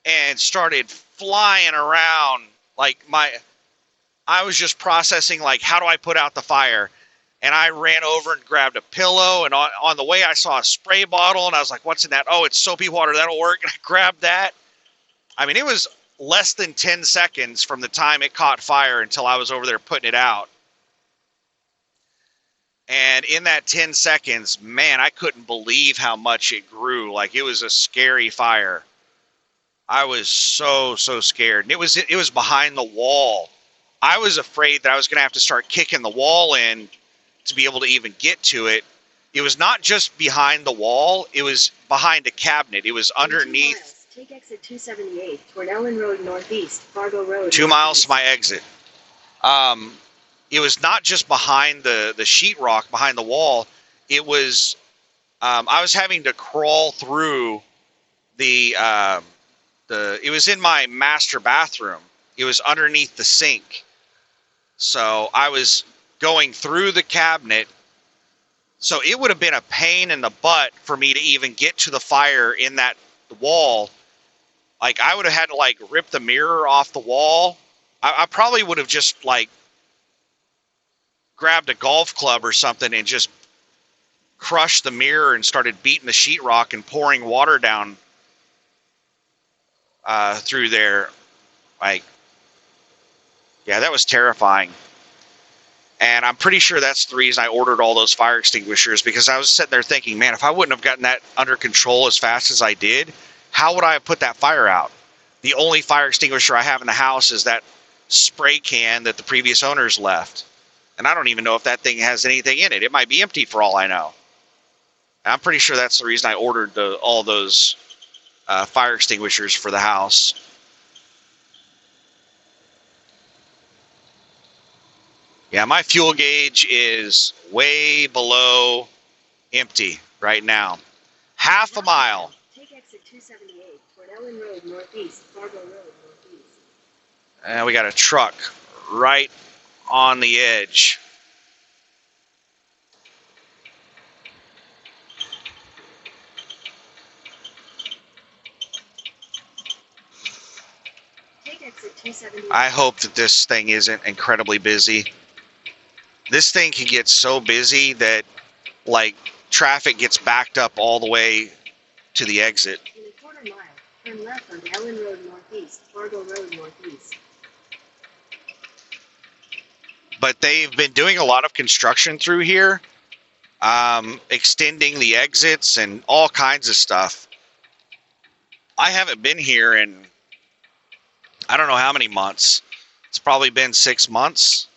and started flying around. Like I was just processing, like, how do I put out the fire? And I ran over and grabbed a pillow, and on the way I saw a spray bottle, and I was like, what's in that? Oh, it's soapy water. That'll work. And I grabbed that. I mean, it was less than 10 seconds from the time it caught fire until I was over there putting it out. And in that 10 seconds, man, I couldn't believe how much it grew. Like, it was a scary fire. I was so scared. And it was behind the wall. I was afraid that I was going to have to start kicking the wall in to be able to even get to it. It was not just behind the wall. It was behind a cabinet. It was underneath. Take exit 278, Cornellen Road Northeast, Fargo Road. 2 miles to my exit. It was not just behind the sheetrock, behind the wall. It was, I was having to crawl through it was in my master bathroom. It was underneath the sink. So I was going through the cabinet. So it would have been a pain in the butt for me to even get to the fire in that wall. Like, I would have had to like rip the mirror off the wall. I probably would have just like grabbed a golf club or something and just crushed the mirror and started beating the sheetrock and pouring water down through there. Like, yeah, that was terrifying. And I'm pretty sure that's the reason I ordered all those fire extinguishers, because I was sitting there thinking, man, if I wouldn't have gotten that under control as fast as I did, how would I have put that fire out? The only fire extinguisher I have in the house is that spray can that the previous owners left. And I don't even know if that thing has anything in it. It might be empty for all I know. And I'm pretty sure that's the reason I ordered all those fire extinguishers for the house. Yeah, my fuel gauge is way below empty right now. Half a mile. Take exit exit 278, Fort Ellen Road Northeast, Fargo Road Northeast. And we got a truck right on the edge. Take exit 278. I hope that this thing isn't incredibly busy. This thing can get so busy that, like, traffic gets backed up all the way to the exit. In a quarter mile, turn left onto Ellen Road Northeast, Fargo Road Northeast. But they've been doing a lot of construction through here, extending the exits and all kinds of stuff. I haven't been here in I don't know how many months. It's probably been 6 months.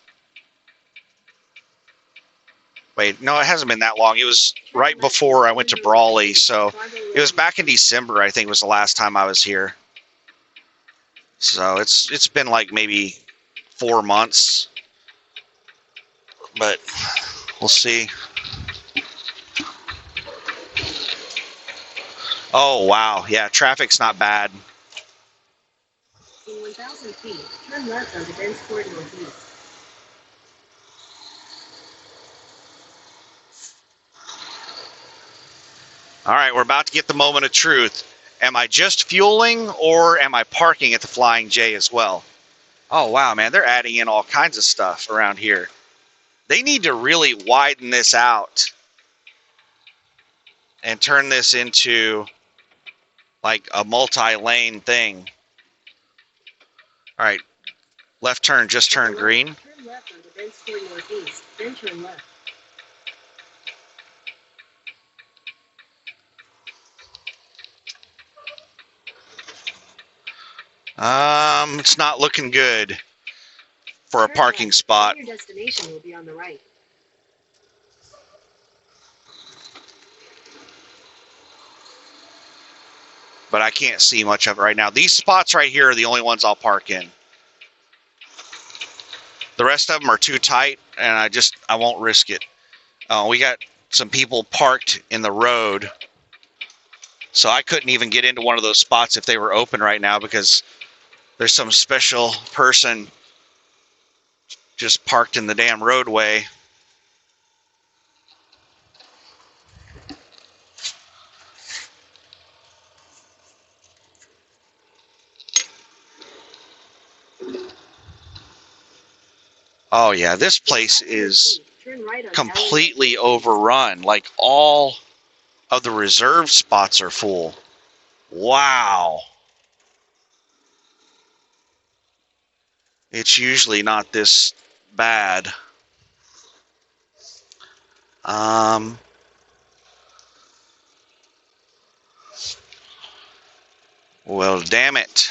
Wait, no, it hasn't been that long. It was right before I went to Brawley, so it was back in December, I think, was the last time I was here. So it's been like maybe 4 months, but we'll see. Oh wow, yeah, traffic's not bad. In 1,000 feet, turn left onto Bensport Northeast. All right, we're about to get the moment of truth. Am I just fueling or am I parking at the Flying J as well? Oh, wow, man, they're adding in all kinds of stuff around here. They need to really widen this out and turn this into like a multi-lane thing. All right, left turn just turned green. Turn left onto Bensport Northeast, then turn left. It's not looking good for a Turn parking left. spot. Your destination will be on the right. But I can't see much of it right now. These spots right here are the only ones I'll park in. The rest of them are too tight, and I won't risk it. We got some people parked in the road, so I couldn't even get into one of those spots if they were open right now because there's some special person just parked in the damn roadway. Oh yeah, this place is completely overrun. Like all of the reserve spots are full. Wow. It's usually not this bad. Well, damn it.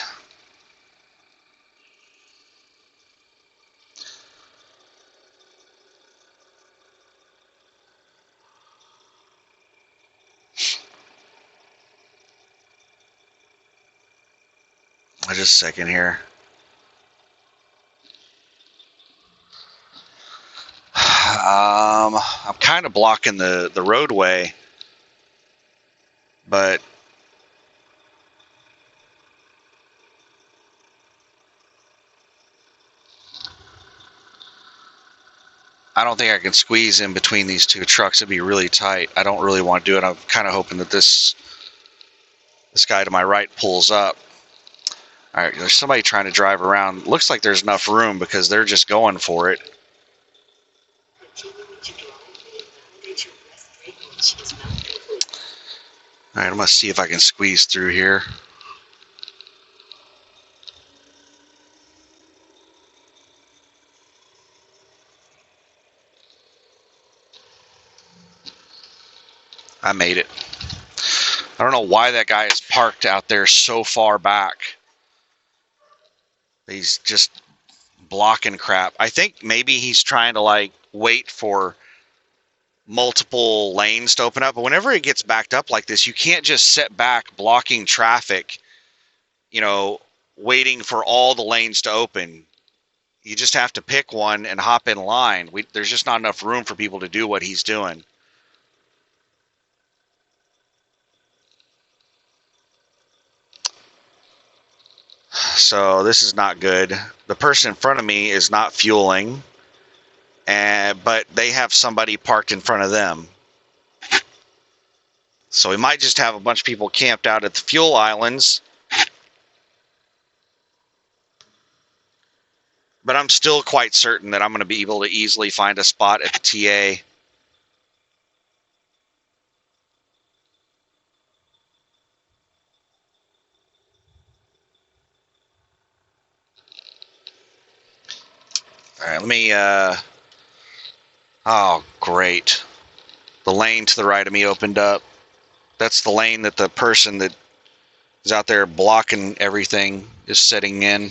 Just a second here. I'm kind of blocking the roadway, but I don't think I can squeeze in between these two trucks. It'd be really tight. I don't really want to do it. I'm kind of hoping that this guy to my right pulls up. All right, there's somebody trying to drive around. Looks like there's enough room because they're just going for it. All right, I'm going to see if I can squeeze through here. I made it. I don't know why that guy is parked out there so far back. He's just blocking crap. I think maybe he's trying to like wait for multiple lanes to open up, but whenever it gets backed up like this, you can't just sit back blocking traffic, waiting for all the lanes to open. You just have to pick one and hop in line. There's just not enough room for people to do what he's doing. So this is not good. The person in front of me is not fueling, but they have somebody parked in front of them. So we might just have a bunch of people camped out at the fuel islands. But I'm still quite certain that I'm going to be able to easily find a spot at the TA. All right, let me, oh, great. The lane to the right of me opened up. That's the lane that the person that is out there blocking everything is sitting in.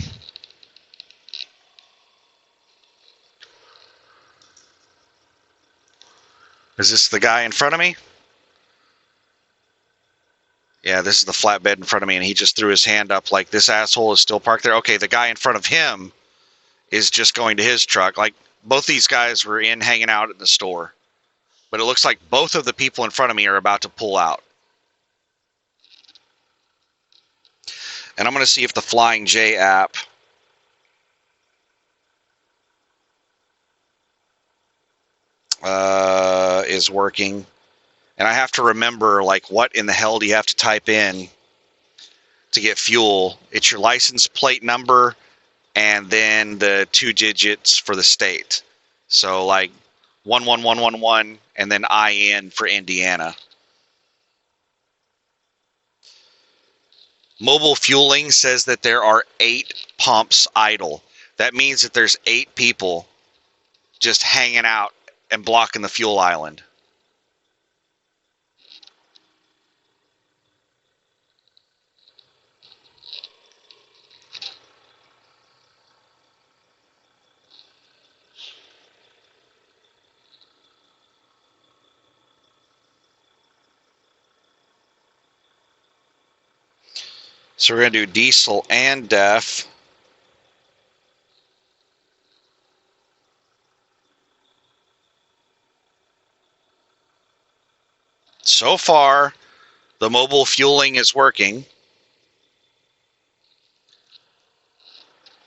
Is this the guy in front of me? Yeah, this is the flatbed in front of me, and he just threw his hand up like this asshole is still parked there. Okay, the guy in front of him is just going to his truck. Like, both these guys were in hanging out at the store. But it looks like both of the people in front of me are about to pull out. And I'm going to see if the Flying J app is working. And I have to remember, like, what in the hell do you have to type in to get fuel? It's your license plate number and then the 2 digits for the state. So, like, 11111 and then IN for Indiana. Mobile fueling says that there are 8 pumps idle. That means that there's 8 people just hanging out and blocking the fuel island. So we're going to do diesel and DEF. So far, the mobile fueling is working.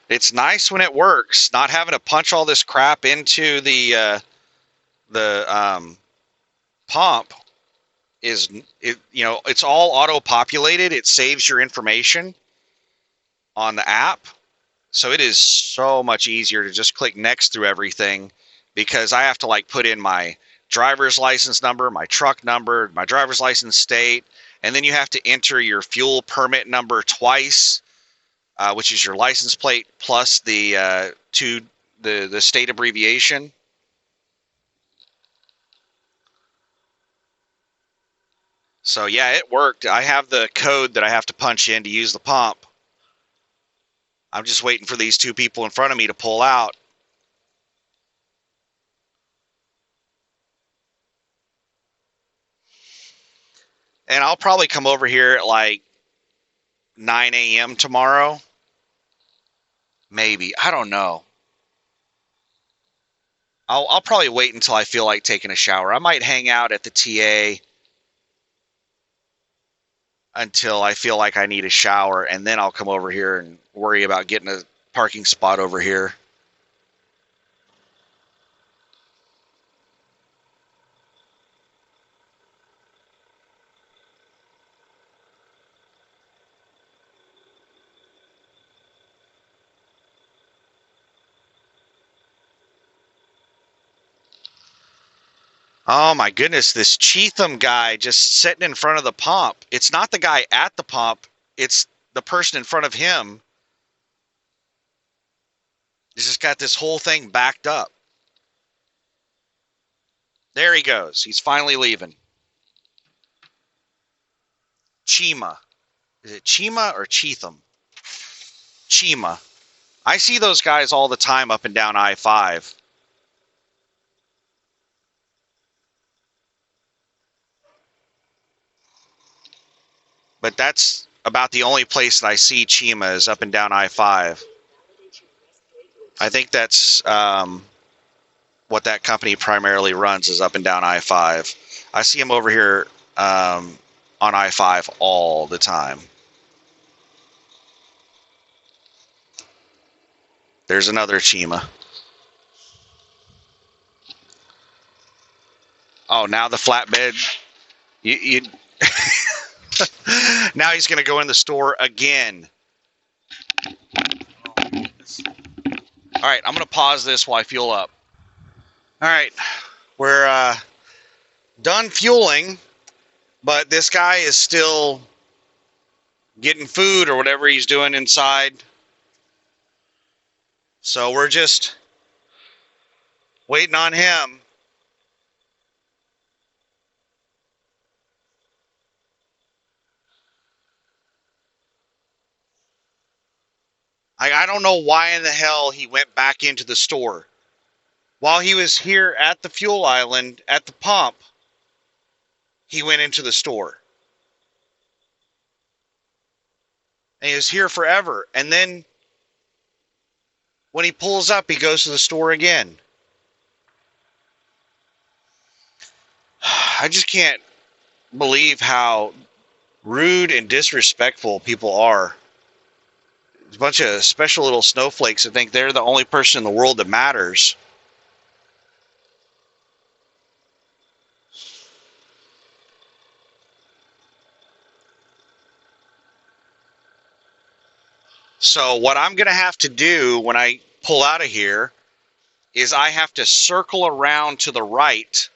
It's nice when it works, not having to punch all this crap into the pump. It's all auto-populated. It saves your information on the app. So it is so much easier to just click next through everything, because I have to, like, put in my driver's license number, my truck number, my driver's license state, and then you have to enter your fuel permit number twice, which is your license plate plus the state abbreviation. So yeah, it worked. I have the code that I have to punch in to use the pump. I'm just waiting for these 2 people in front of me to pull out. And I'll probably come over here at like 9 a.m. tomorrow. Maybe. I don't know. I'll probably wait until I feel like taking a shower. I might hang out at the TA until I feel like I need a shower, and then I'll come over here and worry about getting a parking spot over here. Oh my goodness, this Cheatham guy just sitting in front of the pump. It's not the guy at the pump, it's the person in front of him. He's just got this whole thing backed up. There he goes. He's finally leaving. Chima. Is it Chima or Cheatham? Chima. I see those guys all the time up and down I-5. But that's about the only place that I see Chima is up and down I-5. I think that's what that company primarily runs, is up and down I-5. I see him over here on I-5 all the time. There's another Chima. Oh, now the flatbed. You now he's going to go in the store again. All right, I'm going to pause this while I fuel up. All right, we're done fueling, but this guy is still getting food or whatever he's doing inside. So we're just waiting on him. I don't know why in the hell he went back into the store. While he was here at the fuel island, at the pump, he went into the store. And he was here forever. And then when he pulls up, he goes to the store again. I just can't believe how rude and disrespectful people are. There's a bunch of special little snowflakes that think they're the only person in the world that matters. So what I'm going to have to do when I pull out of here is I have to circle around to the right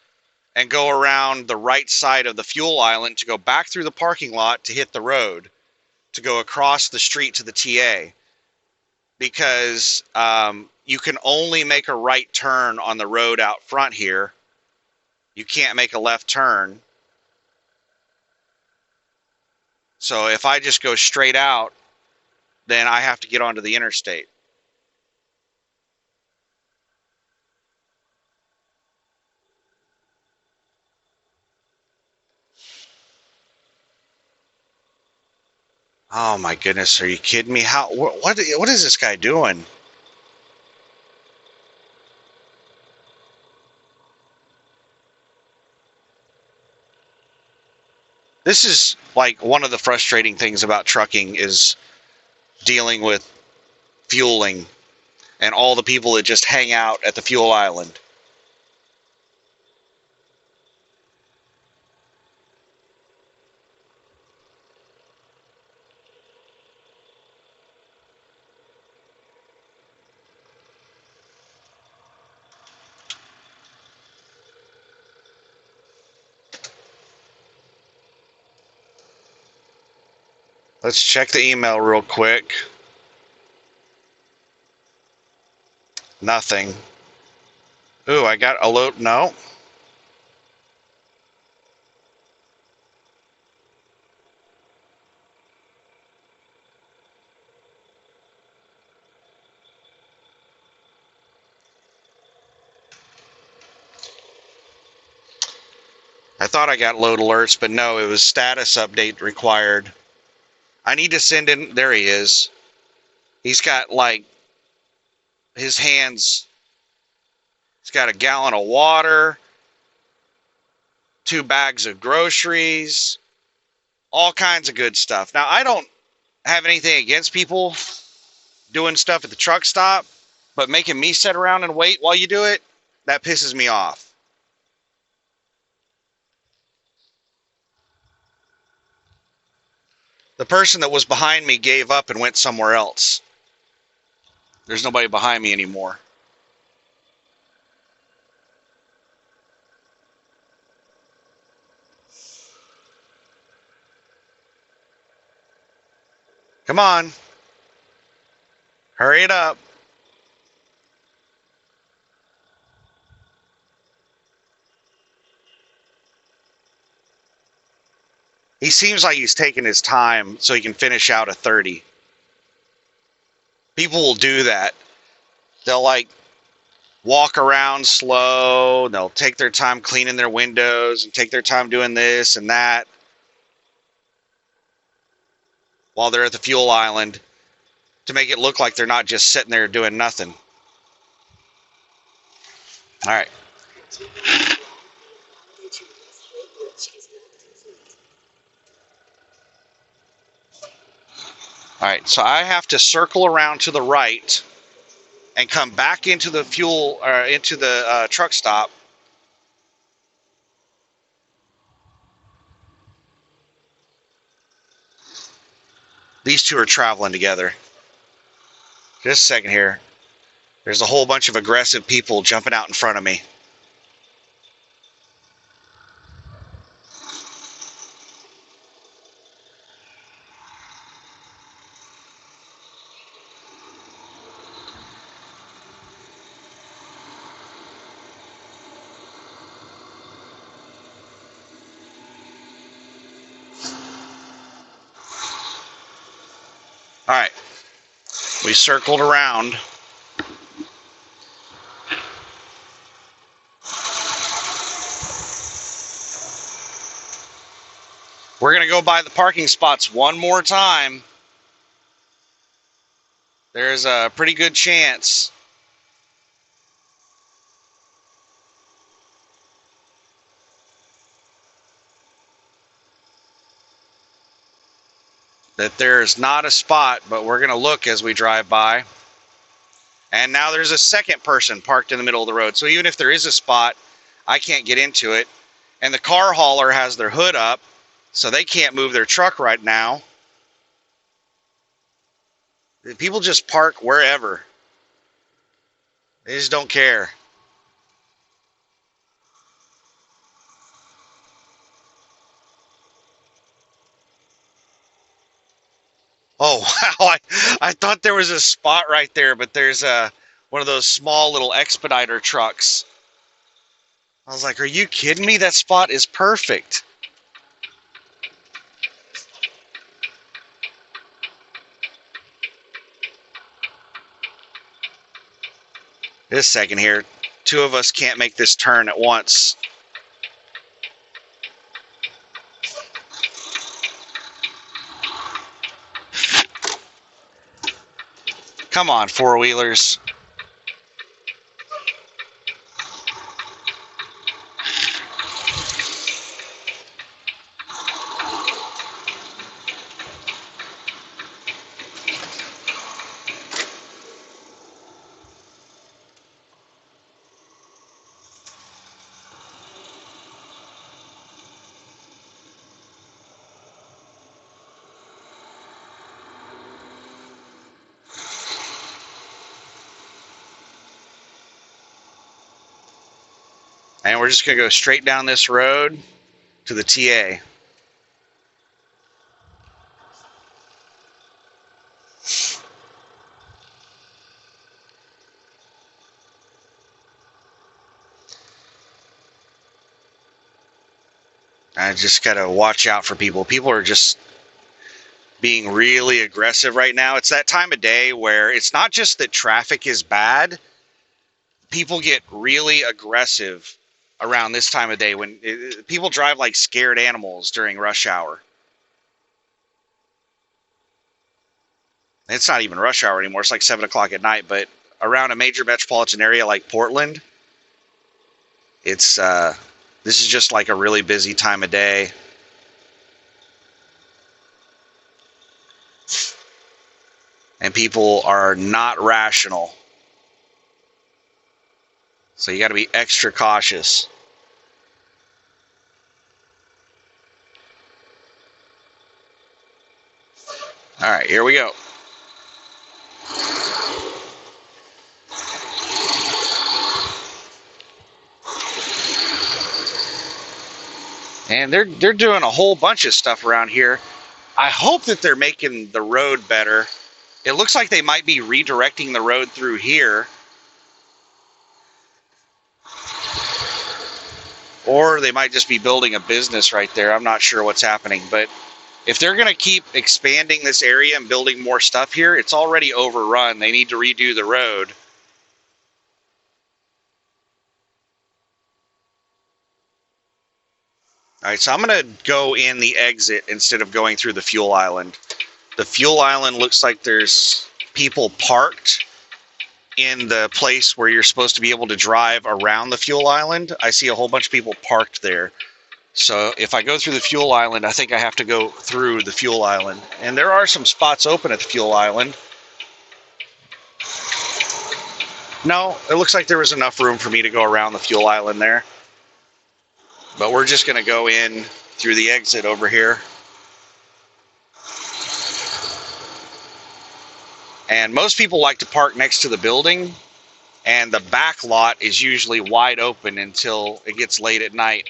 and go around the right side of the fuel island to go back through the parking lot to hit the road, to go across the street to the TA. Because you can only make a right turn on the road out front here. You can't make a left turn. So if I just go straight out, then I have to get onto the interstate. Oh my goodness, are you kidding me? What is this guy doing? This is like one of the frustrating things about trucking is dealing with fueling and all the people that just hang out at the fuel island. Let's check the email real quick. Nothing. Ooh, I got a load. No. I thought I got load alerts, but no, it was status update required. I need to send in. There he is. He's got like his hands. He's got a gallon of water, 2 bags of groceries, all kinds of good stuff. Now, I don't have anything against people doing stuff at the truck stop, but making me sit around and wait while you do it, that pisses me off. The person that was behind me gave up and went somewhere else. There's nobody behind me anymore. Come on. Hurry it up. He seems like he's taking his time so he can finish out a 30. People will do that. They'll like walk around slow. They'll take their time cleaning their windows and take their time doing this and that while they're at the fuel island to make it look like they're not just sitting there doing nothing. All right. All right, so I have to circle around to the right and come back into the truck stop. These two are traveling together. Just a second here. There's a whole bunch of aggressive people jumping out in front of me. All right, we circled around. We're going to go by the parking spots one more time. There's a pretty good chance that there's not a spot, but we're going to look as we drive by. And now there's a second person parked in the middle of the road. So even if there is a spot, I can't get into it. And the car hauler has their hood up, so they can't move their truck right now. People just park wherever. They just don't care. Oh, wow. I thought there was a spot right there, but there's one of those small little expediter trucks. I was like, are you kidding me? That spot is perfect. This second here, two of us can't make this turn at once. Come on, four-wheelers. And we're just going to go straight down this road to the TA. I just got to watch out for people. People are just being really aggressive right now. It's that time of day where it's not just that traffic is bad. People get really aggressive around this time of day when people drive like scared animals during rush hour. It's not even rush hour anymore. It's like 7 o'clock at night, but around a major metropolitan area like Portland, it's this is just like a really busy time of day. And people are not rational. So you got to be extra cautious. All right, here we go. And they're doing a whole bunch of stuff around here. I hope that they're making the road better. It looks like they might be redirecting the road through here. Or they might just be building a business right there. I'm not sure what's happening. But if they're going to keep expanding this area and building more stuff here, it's already overrun. They need to redo the road. All right, so I'm going to go in the exit instead of going through the fuel island. The fuel island looks like there's people parked in the place where you're supposed to be able to drive around the fuel island. I see a whole bunch of people parked there. So if I go through the fuel island, I think I have to go through the fuel island. And there are some spots open at the fuel island. No, it looks like there was enough room for me to go around the fuel island there. But we're just going to go in through the exit over here. And most people like to park next to the building, and the back lot is usually wide open until it gets late at night.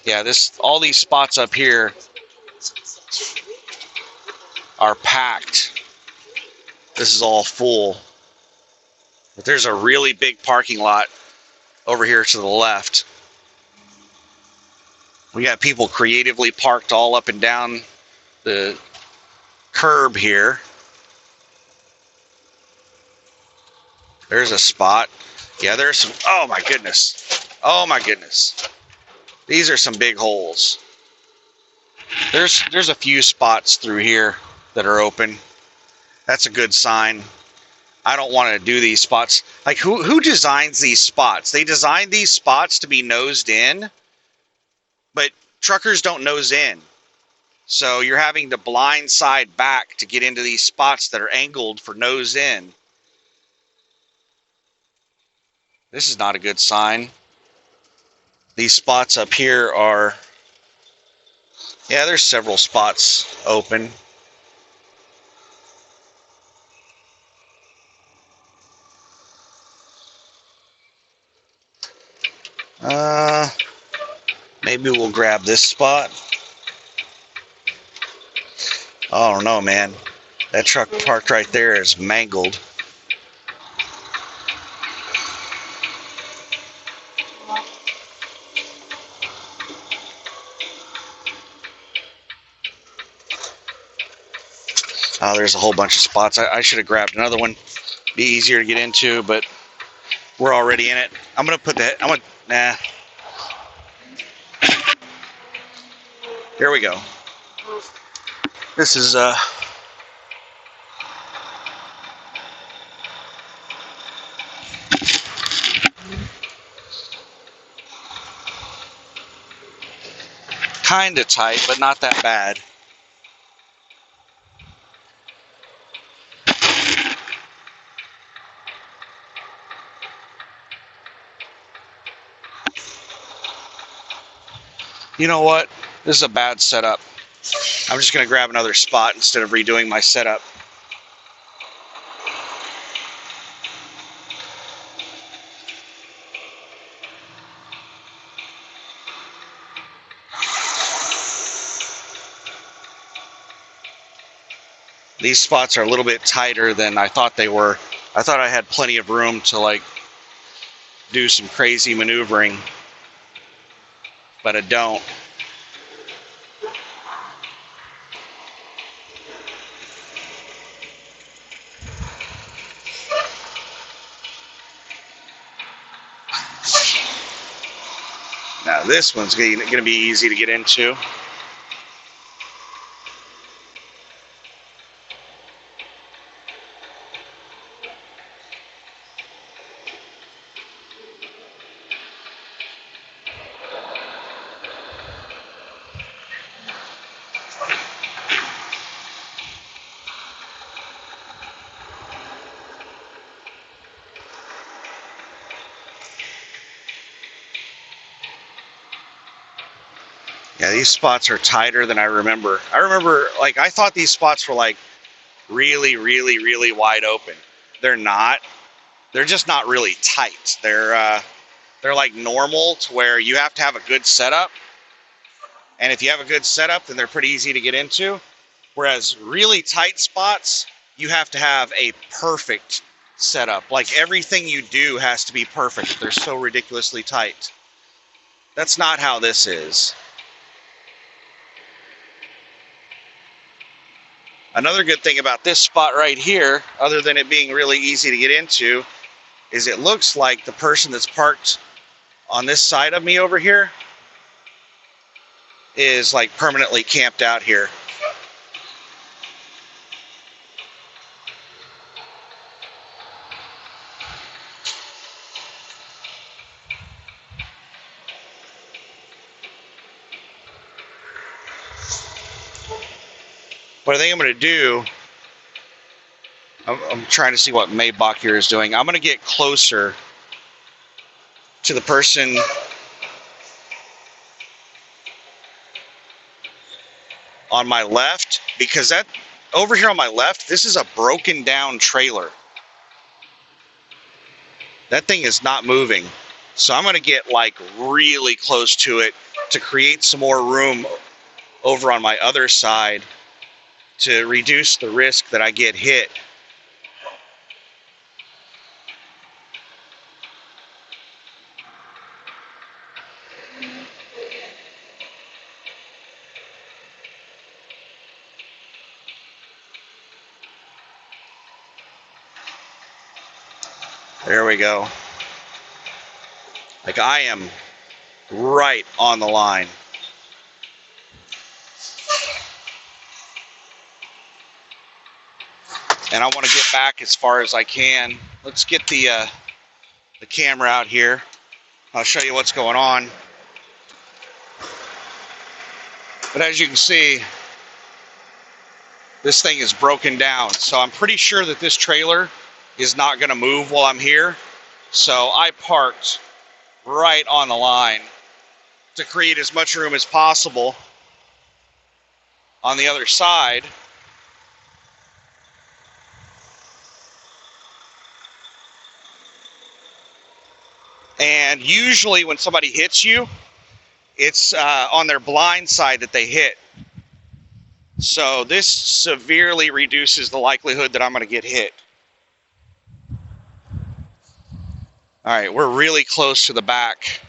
Yeah, all these spots up here are packed. This is all full. But there's a really big parking lot over here to the left. We got people creatively parked all up and down the curb here. There's a spot. Yeah, there's some. Oh my goodness. Oh my goodness. These are some big holes. There's a few spots through here that are open. That's a good sign. I don't want to do these spots. Like, who designs these spots? They design these spots to be nosed in, but truckers don't nose in. So you're having to blind side back to get into these spots that are angled for nose in. This is not a good sign. These spots up here are, yeah, there's several spots open. Maybe we'll grab this spot. I don't know, man. That truck parked right there is mangled. Oh, there's a whole bunch of spots. I should have grabbed another one. Be easier to get into, but we're already in it. I'm gonna put that. Nah. Here we go. This is kind of tight, but not that bad. You know what? This is a bad setup. I'm just going to grab another spot instead of redoing my setup. These spots are a little bit tighter than I thought they were. I thought I had plenty of room to like do some crazy maneuvering, but I don't. Now this one's going to be easy to get into. Yeah, these spots are tighter than I remember. I remember, like, I thought these spots were like really, really, really wide open. They're not. They're just not really tight. They're like normal to where you have to have a good setup. And if you have a good setup, then they're pretty easy to get into. Whereas really tight spots, you have to have a perfect setup. Like everything you do has to be perfect. They're so ridiculously tight. That's not how this is. Another good thing about this spot right here, other than it being really easy to get into, is it looks like the person that's parked on this side of me over here is like permanently camped out here. What I think I'm going to do, I'm trying to see what Maybach here is doing. I'm going to get closer to the person on my left, because that over here on my left, this is a broken down trailer. That thing is not moving. So I'm going to get like really close to it to create some more room over on my other side to reduce the risk that I get hit. There we go. Like, I am right on the line. And I want to get back as far as I can. Let's get the camera out here. I'll show you what's going on. But as you can see, this thing is broken down. So I'm pretty sure that this trailer is not going to move while I'm here. So I parked right on the line to create as much room as possible on the other side. And usually when somebody hits you, it's on their blind side that they hit. So this severely reduces the likelihood that I'm going to get hit. All right, we're really close to the back.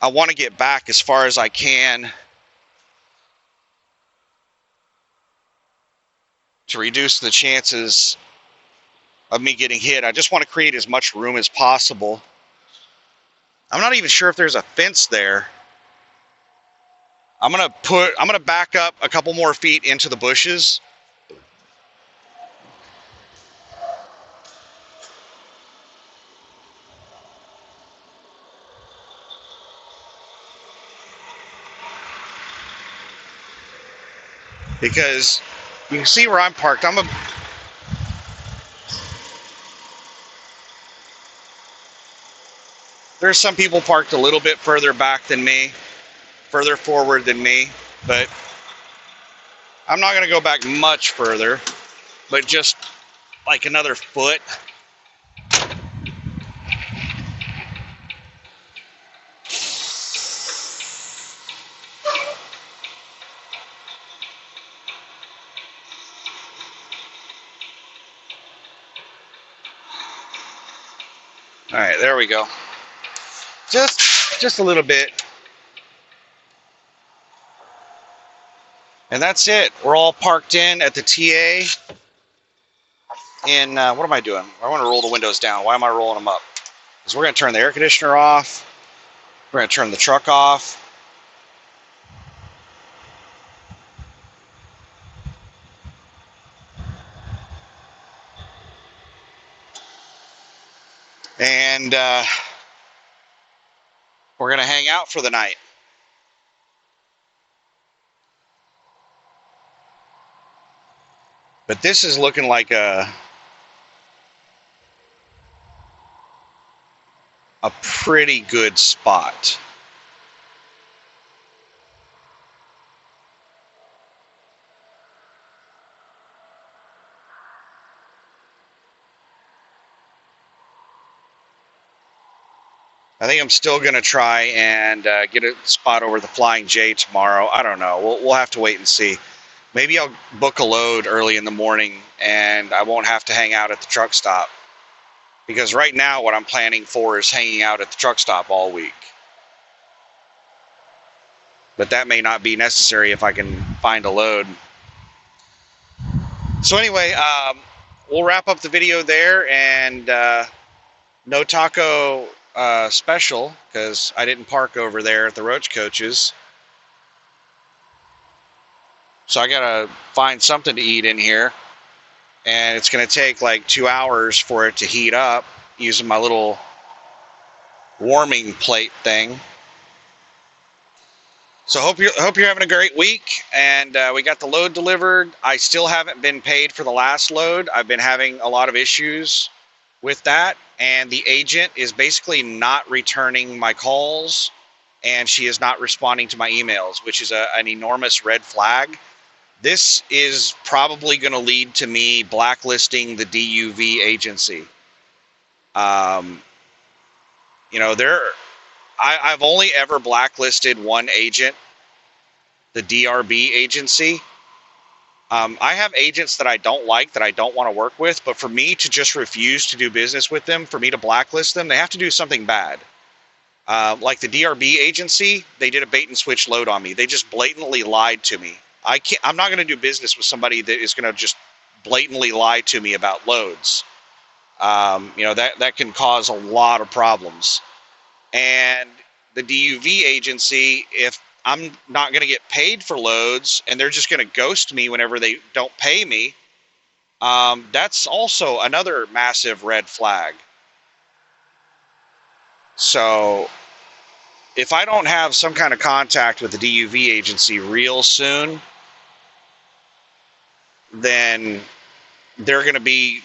I want to get back as far as I can to reduce the chances of me getting hit. I just want to create as much room as possible. I'm not even sure if there's a fence there. I'm gonna back up a couple more feet into the bushes. Because you can see where I'm parked. There's some people parked a little bit further back than me, further forward than me, but I'm not going to go back much further, but just like another foot. All right, there we go. Just a little bit. And that's it. We're all parked in at the TA. And what am I doing? I want to roll the windows down. Why am I rolling them up? Because we're going to turn the air conditioner off. We're going to turn the truck off. And we're going to hang out for the night. But this is looking like a pretty good spot. I think I'm still going to try and get a spot over the Flying J tomorrow. I don't know. We'll have to wait and see. Maybe I'll book a load early in the morning and I won't have to hang out at the truck stop. Because right now what I'm planning for is hanging out at the truck stop all week. But that may not be necessary if I can find a load. So anyway, we'll wrap up the video there, and no taco special because I didn't park over there at the Roach Coaches. So I gotta find something to eat in here, and it's gonna take like 2 hours for it to heat up using my little warming plate thing. So hope you're having a great week. And we got the load delivered. I still haven't been paid for the last load. I've been having a lot of issues with that, and the agent is basically not returning my calls, and she is not responding to my emails, which is an enormous red flag. This is probably going to lead to me blacklisting the DUV agency. Um, you know, I've only ever blacklisted one agent, the DRB agency. I have agents that I don't like, that I don't want to work with, but for me to just refuse to do business with them, for me to blacklist them, they have to do something bad. Like the DRB agency, they did a bait and switch load on me. They just blatantly lied to me. I'm not going to do business with somebody that is going to just blatantly lie to me about loads. That can cause a lot of problems. And the DUV agency, if I'm not going to get paid for loads and they're just going to ghost me whenever they don't pay me, that's also another massive red flag. So if I don't have some kind of contact with the DUV agency real soon, then they're going to be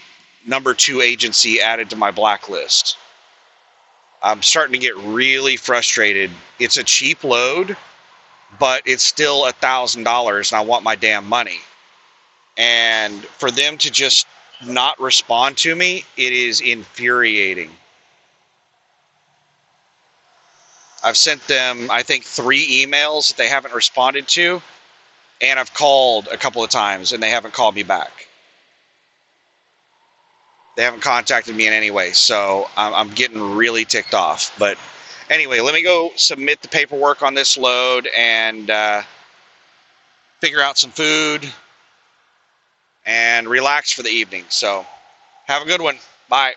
number 2 agency added to my blacklist. I'm starting to get really frustrated. It's a cheap load, but it's still $1,000 and I want my damn money. And for them to just not respond to me, it is infuriating. I've sent them, I think, 3 emails that they haven't responded to, and I've called a couple of times and they haven't called me back. They haven't contacted me in any way, so I'm getting really ticked off. But anyway, let me go submit the paperwork on this load and figure out some food and relax for the evening. So have a good one. Bye.